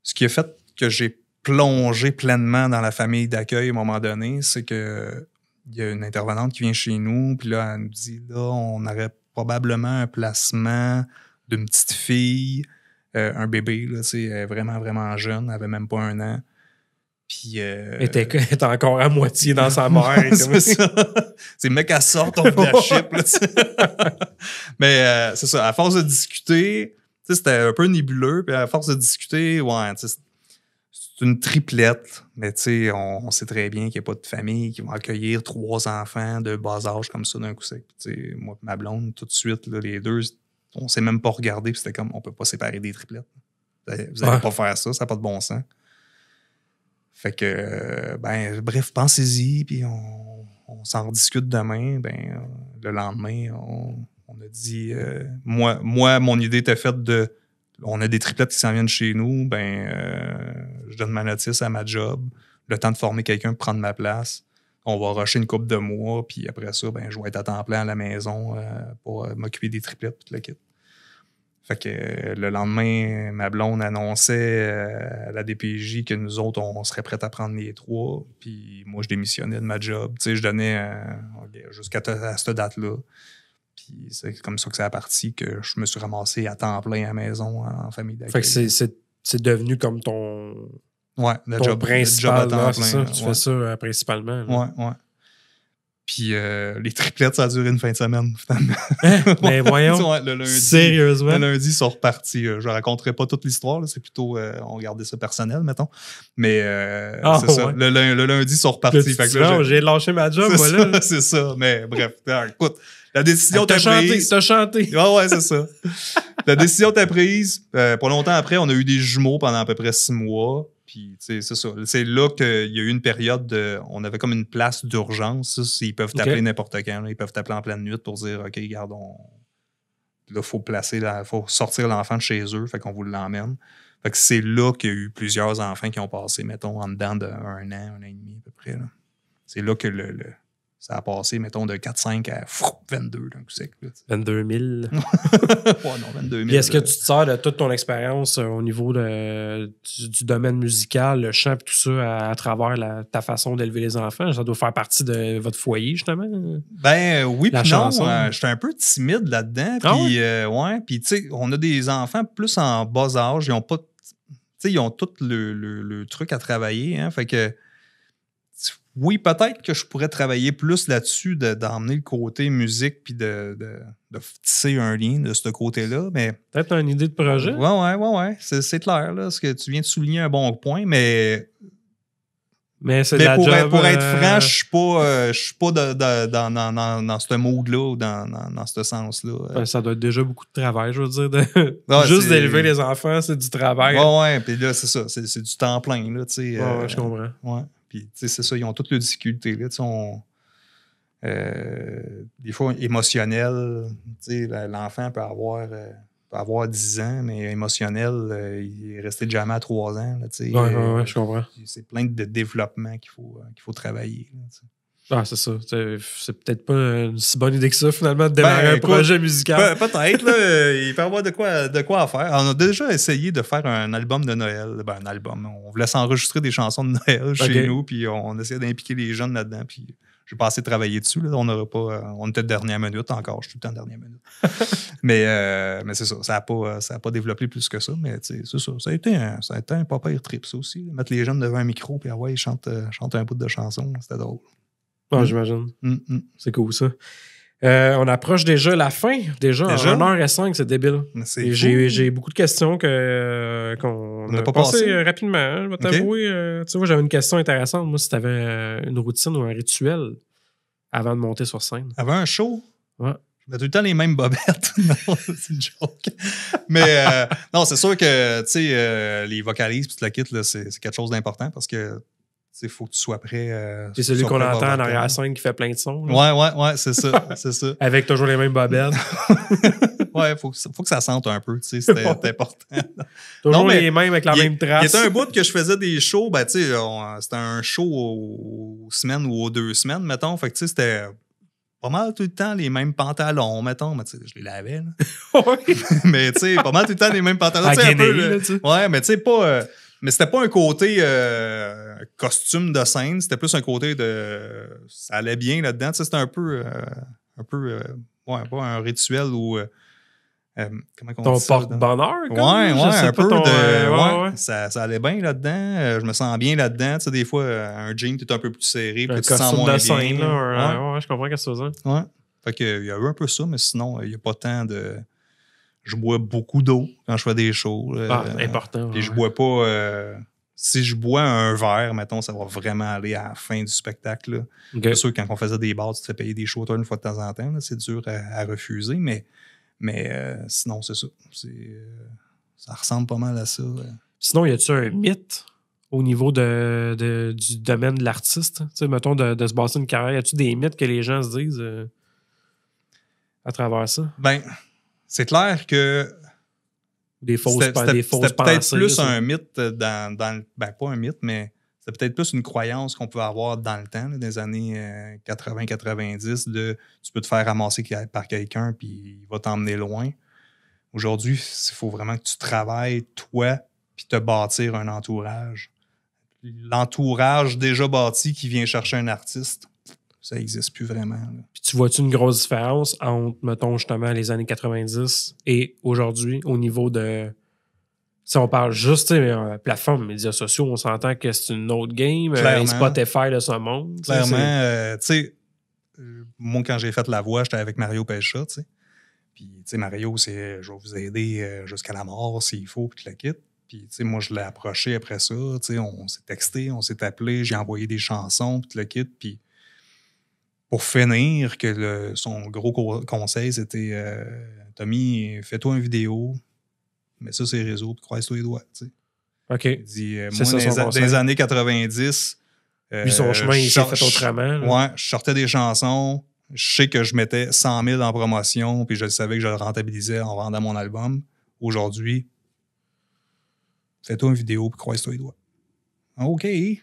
ce qui a fait que j'ai plongé pleinement dans la famille d'accueil à un moment donné, c'est que il y a une intervenante qui vient chez nous, puis là, elle nous dit, là, on aurait probablement un placement d'une petite fille un bébé, là, tu sais, vraiment, vraiment jeune, elle avait même pas 1 an. Puis. Elle était encore à moitié dans sa mère. C'est ça. C'est le mec à sorte, on fait de la chip, là, tu sais. Mais c'est ça, à force de discuter, tu sais, c'était un peu nébuleux, puis à force de discuter, ouais, tu sais, c'est une triplette, mais tu sais, on sait très bien qu'il n'y a pas de famille qui va accueillir 3 enfants de bas âge comme ça d'un coup sec. Tu sais, moi et ma blonde, tout de suite, là, les deux, on s'est même pas regardé, puis c'était comme, on peut pas séparer des triplettes. Vous allez pas faire ça n'a pas de bon sens. Fait que, ben, bref, pensez-y, puis on s'en rediscute demain. Ben, le lendemain, on a dit, moi, mon idée était faite de, on a des triplettes qui s'en viennent chez nous, je donne ma notice à ma job, le temps de former quelqu'un pour prendre ma place. On va rusher une couple de mois, puis après ça, ben, je vais être à temps plein à la maison pour m'occuper des triplettes, tout le kit. Fait que le lendemain, ma blonde annonçait à la DPJ que nous autres, on serait prêts à prendre les 3. Puis moi, je démissionnais de ma job. Tu sais, je donnais jusqu'à cette date-là. Puis c'est comme ça que ça a parti que je me suis ramassé à temps plein à la maison en famille d'accueil. Fait que c'est devenu comme ton job principal. à temps plein. Ça, tu fais ça principalement. Là. Ouais. Puis les triplettes, ça a duré une fin de semaine, finalement. Mais voyons, le lundi, sérieusement? Le lundi, ils sont repartis. Je ne raconterai pas toute l'histoire. Là, c'est plutôt, on gardait ça personnel, mettons. Mais c'est ça. Le lundi, ils sont repartis. Fait que là, j'ai lâché ma job, voilà. C'est ça. Mais bref, écoute, la décision t'a prise. T'as chanté. Ouais, c'est ça. La décision t'a prise. Pas longtemps après, on a eu des jumeaux pendant à peu près 6 mois. Puis, c'est ça. C'est là qu'il y a eu une période on avait comme une place d'urgence. Ils peuvent t'appeler n'importe quand. Là. Ils peuvent t'appeler en pleine nuit pour dire OK, regarde, là, il faut faut sortir l'enfant de chez eux. Fait qu'on vous l'emmène. Fait que c'est là qu'il y a eu plusieurs enfants qui ont passé, mettons, en dedans de 1 an, 1 an et demi à peu près. Là. C'est là que ça a passé, mettons, de 4-5 à 22 d'un coup sec. 22 000. Ouais, non, 22 000. Puis est-ce que tu te sers de toute ton expérience au niveau du domaine musical, le chant et tout ça, à travers ta façon d'élever les enfants? Ça doit faire partie de votre foyer, justement? Ben oui, puis non. J'étais un peu timide là-dedans. Puis, ouais? Puis, tu sais, on a des enfants plus en bas âge. Ils ont pas... Tu sais, ils ont tout le truc à travailler. Hein, fait que... Oui, peut-être que je pourrais travailler plus là-dessus, d'emmener le côté musique puis de tisser un lien de ce côté-là. Mais peut-être une idée de projet? Ouais. C'est clair, là, parce que tu viens de souligner un bon point, mais c'est la job, pour être franc, je suis pas dans ce mood-là ou dans ce sens-là. Ça doit être déjà beaucoup de travail, je veux dire. Juste d'élever les enfants, c'est du travail. Ouais, puis là, c'est ça. C'est du temps plein, là, tu sais. Ouais, je comprends. Ouais. Puis, tu sais, c'est ça, ils ont toutes leurs difficultés. Là, des fois, émotionnel, tu sais, l'enfant peut avoir 10 ans, mais émotionnel, il est resté jamais à 3 ans. Là, tu sais, ouais, je comprends. C'est plein de développement qu'il faut travailler. Ah, Là, c'est ça. C'est peut-être pas une si bonne idée que ça, finalement, de démarrer un projet musical. Peut-être, là. Il peut y avoir de quoi à faire. On a déjà essayé de faire un album de Noël. Ben, un album. On voulait s'enregistrer des chansons de Noël chez nous, puis on essayait d'impliquer les jeunes là-dedans, puis j'ai pas assez travaillé dessus. Là. On était de dernière minute encore. Je suis tout le temps de dernière minute. mais c'est ça. Ça a pas développé plus que ça, mais c'est ça. Ça a été un pas pire trip, ça aussi. Mettre les jeunes devant un micro, puis ils chantent un bout de chanson. C'était drôle. Ah, j'imagine. C'est cool, ça. On approche déjà la fin. Déjà? En 1h05, c'est débile. J'ai beaucoup de questions qu'on a passées rapidement. Hein, je vais t'avouer. Tu vois, j'avais une question intéressante. Moi, si tu avais une routine ou un rituel avant de monter sur scène. Avant un show? Ouais. Je mets tout le temps les mêmes bobettes. Non, c'est une joke. Mais non, c'est sûr que tu sais, les vocalises puis tout le kit, là, c'est quelque chose d'important parce que il faut que tu sois prêt. C'est celui qu'on entend en arrière-scène qui fait plein de sons. Ouais, c'est ça. C'est ça. Avec toujours les mêmes bobettes. Ouais, faut que ça sente un peu, tu sais, c'est important. Toujours les mêmes avec la même trace. Il y était un bout que je faisais des shows, ben tu sais, c'était un show aux semaines ou aux 2 semaines, mettons. Fait que tu sais, c'était pas mal tout le temps les mêmes pantalons, mettons. Mais tu sais, je les lavais, là. Mais tu sais, pas mal tout le temps les mêmes pantalons. Ouais, mais tu sais, pas... mais c'était pas un côté costume de scène, c'était plus un côté de... Ça allait bien là-dedans. Tu sais, c'était un peu pas un rituel où comment on Ton dit ça, porte-bonheur, comme? Ouais, Je ouais, sais un pas, peu ton, de... ouais. Ça allait bien là-dedans. Je me sens bien là-dedans. Tu sais, des fois, un jean, tu es un peu plus serré, puis Un là, tu te sens costume moins de scène, bien. là. Ouais, je comprends qu'est-ce que ça veut dire. Ouais. Fait que, il y a eu un peu ça, mais sinon, il n'y a pas tant de... Je bois beaucoup d'eau quand je fais des shows. Important. Puis je Ouais. bois pas... si je bois un verre, mettons, ça va vraiment aller à la fin du spectacle. Là. OK. C'est sûr que quand on faisait des bars, tu te fais payer des shooters une fois de temps en temps. Là, c'est dur à refuser, mais sinon, c'est ça. Ça ressemble pas mal à ça. Sinon, y a-tu un mythe au niveau du domaine de l'artiste? Tu sais, mettons, de se bâtir une carrière. Y a-tu des mythes que les gens se disent à travers ça? Ben, c'est clair que Des fausses c'était pensées. peut-être plus ça. un mythe dans ben, pas un mythe, mais c'était peut-être plus une croyance qu'on pouvait avoir dans le temps, là, des années 80-90, de tu peux te faire ramasser par quelqu'un puis il va t'emmener loin. Aujourd'hui, il faut vraiment que tu travailles, toi, puis te bâtir un entourage. L'entourage déjà bâti qui vient chercher un artiste, ça n'existe plus vraiment. Là. Puis tu vois-tu une grosse différence entre, mettons, justement, les années 90 et aujourd'hui au niveau de... Si on parle juste, tu sais, plateforme, médias sociaux, on s'entend que c'est une autre game. Les Spotify de ce monde. Clairement, tu sais, moi, quand j'ai fait la voix, j'étais avec Mario Pelcha, tu sais. Puis, tu sais, Mario, c'est je vais vous aider jusqu'à la mort s'il faut, puis tu la quittes. Puis, tu sais, moi, je l'ai approché après ça, tu sais, on s'est texté, on s'est appelé, j'ai envoyé des chansons, puis tu la quittes. Puis, pour finir, que son gros conseil, c'était Tommy, fais-toi une vidéo, mets ça sur les réseaux, puis croise-toi les doigts, tu sais. OK. Il dit, moi, ça, dans les années 90, lui, son chemin, il s'est fait autrement. Là. Ouais, je sortais des chansons. Je sais que je mettais 100 000 en promotion, puis je savais que je le rentabilisais en vendant mon album. Aujourd'hui, fais-toi une vidéo, puis croise-toi les doigts. OK, tu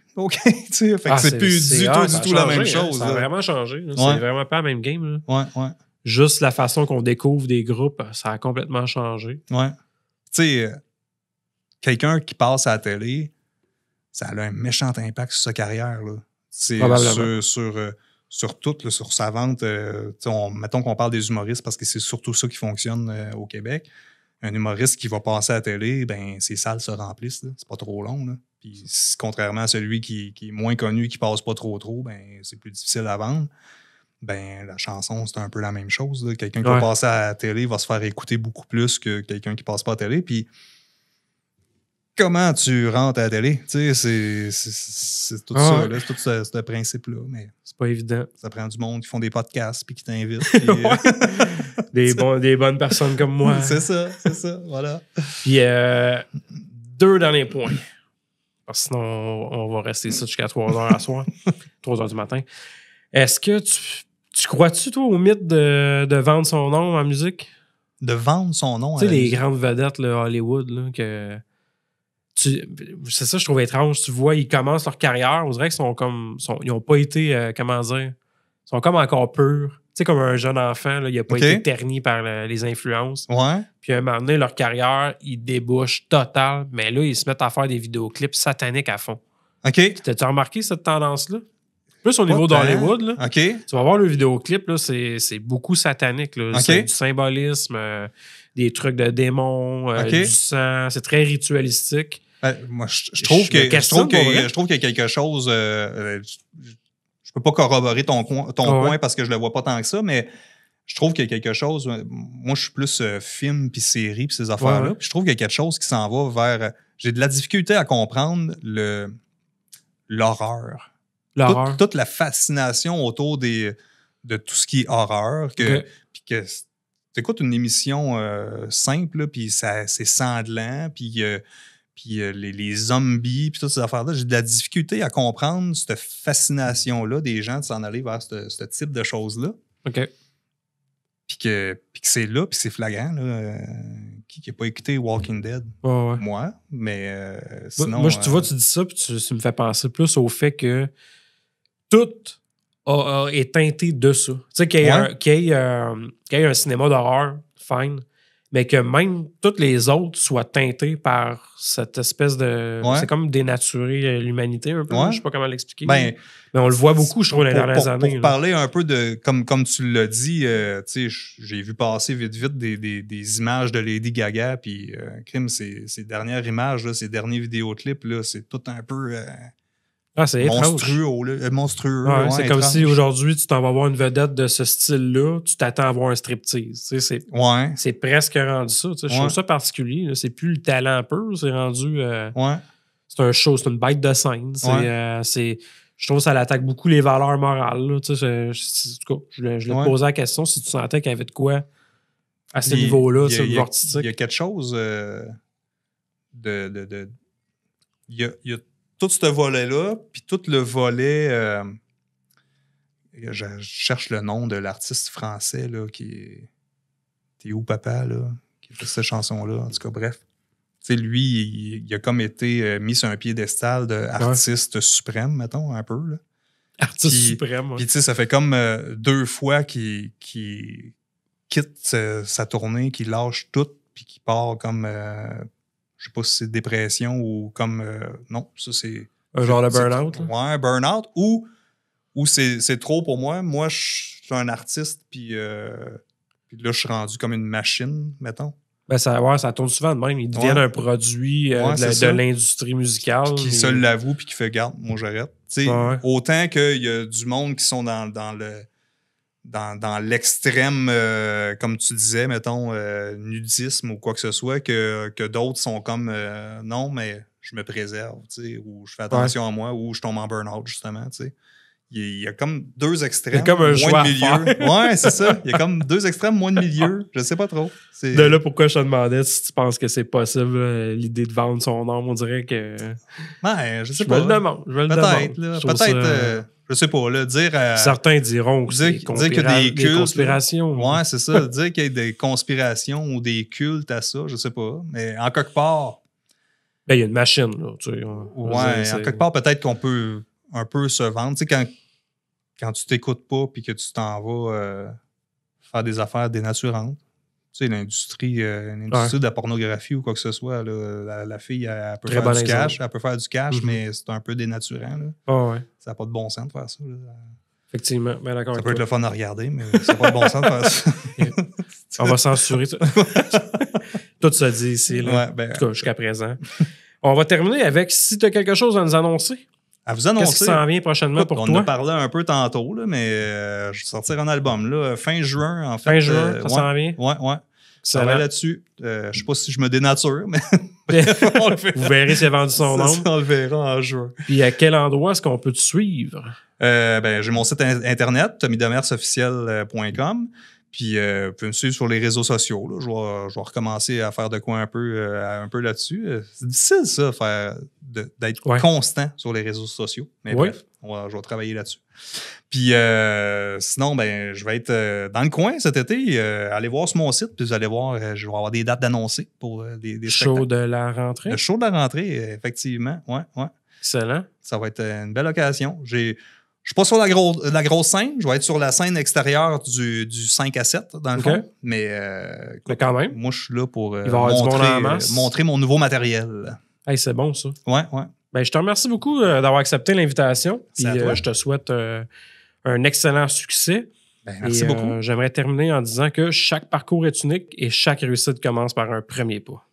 sais. Fait que c'est plus du tout la même chose. Ça a vraiment changé. Là. Ouais. C'est vraiment pas la même game. Là. Ouais. Juste la façon qu'on découvre des groupes, ça a complètement changé. Ouais. Tu sais, quelqu'un qui passe à la télé, ça a un méchant impact sur sa carrière. Là. C'est sur tout, là, sur sa vente. Mettons qu'on parle des humoristes parce que c'est surtout ça qui fonctionne au Québec. Un humoriste qui va passer à la télé, ben, ses salles se remplissent. Là. C'est pas trop long. Là. Puis, contrairement à celui qui est moins connu, qui passe pas trop, ben, c'est plus difficile à vendre. Ben, la chanson, c'est un peu la même chose. Là. Quelqu'un qui va passer à la télé va se faire écouter beaucoup plus que quelqu'un qui passe pas à la télé. Puis, comment tu rentres à la télé? Tu sais, c'est tout ça, là, c'est tout ce principe-là. Mais c'est pas évident. Ça prend du monde qui font des podcasts puis qui t'invitent. Puis, des bonnes personnes comme moi. C'est ça, voilà. Puis, 2 derniers points. Parce que sinon, on va rester ça jusqu'à 3 heures à soir. 3 heures du matin. Est-ce que tu crois-tu, toi, au mythe de vendre son nom en musique? De vendre son nom à la musique? Tu sais, les grandes vedettes, là, Hollywood, là, que... c'est ça, je trouve étrange. Tu vois, ils commencent leur carrière. On dirait qu'ils ils n'ont pas été, comment dire, ils sont comme encore purs. Tu sais, comme un jeune enfant, là, il n'a pas été terni par les influences. Ouais. Puis à un moment donné, leur carrière, ils débouchent total. Mais là, ils se mettent à faire des vidéoclips sataniques à fond. OK. T'as-tu remarqué cette tendance-là? Plus au niveau d'Hollywood, là. OK. Tu vas voir le vidéoclip, là, c'est beaucoup satanique. Là. Okay. C'est du symbolisme, des trucs de démons, du sang. C'est très ritualistique. Moi, je trouve qu'il y a quelque chose... je peux pas corroborer ton point parce que je le vois pas tant que ça, mais je trouve qu'il y a quelque chose... Moi, je suis plus film puis série puis ces affaires-là. Ouais. Puis je trouve qu'il y a quelque chose qui s'en va vers... J'ai de la difficulté à comprendre l'horreur. Toute la fascination autour de tout ce qui est horreur. Puis que tu écoutes une émission simple, puis c'est sanglant, puis les zombies, puis toutes ces affaires-là, j'ai de la difficulté à comprendre cette fascination-là des gens de s'en aller vers ce type de choses-là. OK. Puis que c'est là, puis c'est flagrant. Là, qui n'a pas écouté Walking Dead? Ouais. Moi, mais sinon... Moi, tu vois, tu dis ça, puis tu me fais penser plus au fait que tout est teinté de ça. Tu sais, qu'il y ait un cinéma d'horreur, fine, mais que même toutes les autres soient teintées par cette espèce de... Ouais. C'est comme dénaturer l'humanité un peu. Ouais. Je sais pas comment l'expliquer. Ben, mais on le voit beaucoup, je trouve, dans les dernières années. Pour parler un peu de... Comme tu l'as dit, tu sais, j'ai vu passer vite des images de Lady Gaga, puis crime, ces dernières images, là, ces derniers vidéoclips, là, c'est tout un peu... c'est monstrueux. Monstrueux. Ouais, c'est comme étrange. si aujourd'hui, tu t'en vas voir une vedette de ce style-là, tu t'attends à voir un striptease. Tu sais, c'est presque rendu ça. Tu sais, je trouve ça particulier. Là. C'est plus le talent pur, c'est rendu... C'est un show, c'est une bête de scène. Je trouve que ça l'attaque beaucoup les valeurs morales. Là. Tu sais, en tout cas, je voulais te poser la question si tu sentais qu'il y avait de quoi à ce niveau-là, le vortitique. Il y a quelque chose il y a tout ce volet-là, puis tout le volet... je cherche le nom de l'artiste français là, qui est... T'es où, papa, là? Qui fait cette chanson-là. En tout cas, bref. Tu sais, lui, il a comme été mis sur un piédestal d'artiste suprême, mettons, un peu. Là. Artiste suprême, Puis, tu sais, ça fait comme 2 fois qu'il quitte sa tournée, qu'il lâche tout, puis qu'il part comme... je sais pas si c'est dépression ou comme... non, ça, c'est... Un genre de burn-out? Ouais, un burn-out. Ou c'est trop pour moi. Moi, je suis un artiste, puis là, je suis rendu comme une machine, mettons. Ben ça tourne souvent de même. Ils deviennent un produit de l'industrie musicale. Qui se l'avoue puis qui fait garde, moi j'arrête. Autant qu'il y a du monde qui sont dans l'extrême, comme tu disais, mettons, nudisme ou quoi que ce soit, que d'autres sont comme non, mais je me préserve, ou je fais attention à moi, ou je tombe en burn-out, justement, tu sais. Il y a comme 2 extrêmes. Il y a comme un choix de milieu. Ouais, c'est ça. Il y a comme 2 extrêmes, moins de milieu. Je sais pas trop. De là, pourquoi je te demandais si tu penses que c'est possible, l'idée de vendre son âme, on dirait que. Ouais, je sais pas. Je me le demande. Peut-être, je sais pas, là, dire. Certains diront que dire qu'il y a des cultes. Conspirations. Ouais, c'est ça. Dire qu'il y a des conspirations ou des cultes à ça, je sais pas. Mais en quelque part. Ben, il y a une machine, là. Tu sais, en quelque part, peut-être qu'on peut un peu se vendre. Tu sais, quand tu t'écoutes pas puis que tu t'en vas faire des affaires dénaturantes. Tu sais, l'industrie de la pornographie ou quoi que ce soit, là, la fille, elle peut faire du cash. Elle peut faire du cash, mais c'est un peu dénaturant. Là. Ça n'a pas de bon sens de faire ça. Là. Effectivement, ben d'accord. Ça peut être le fun à regarder, mais ça n'a pas de bon sens de faire ça. On va censurer ça. Tout se dit ici, là. En tout cas, jusqu'à présent. On va terminer avec si tu as quelque chose à nous annoncer. À vous annoncer. Qu'est-ce qui s'en vient prochainement pour toi? On en a parlé un peu tantôt, là, mais je vais sortir un album là, fin juin, en fait. Fin juin, ça s'en vient? Ouais. Ça va là-dessus. Je sais pas si je me dénature, mais vous verrez s'il a vendu son nom. On le verra en juin. Puis à quel endroit est-ce qu'on peut te suivre? J'ai mon site internet, tommydemerceofficiel.com. Puis, vous pouvez me suivre sur les réseaux sociaux. Là. Je vais recommencer à faire de quoi un peu là-dessus. C'est difficile, ça, d'être constant sur les réseaux sociaux. Mais bref, je vais travailler là-dessus. Puis, sinon, je vais être dans le coin cet été. Allez voir sur mon site, puis vous allez voir, je vais avoir des dates d'annoncer pour des show de la rentrée. Le show de la rentrée, effectivement. Ouais. Excellent. Ça va être une belle occasion. Je suis pas sur la grosse scène. Je vais être sur la scène extérieure du 5 à 7, dans le fond. Mais quand même. Moi, je suis là pour montrer mon nouveau matériel. Hey, c'est bon, ça. Ouais. Je te remercie beaucoup d'avoir accepté l'invitation. Puis je te souhaite un excellent succès. Merci beaucoup. J'aimerais terminer en disant que chaque parcours est unique et chaque réussite commence par un premier pas.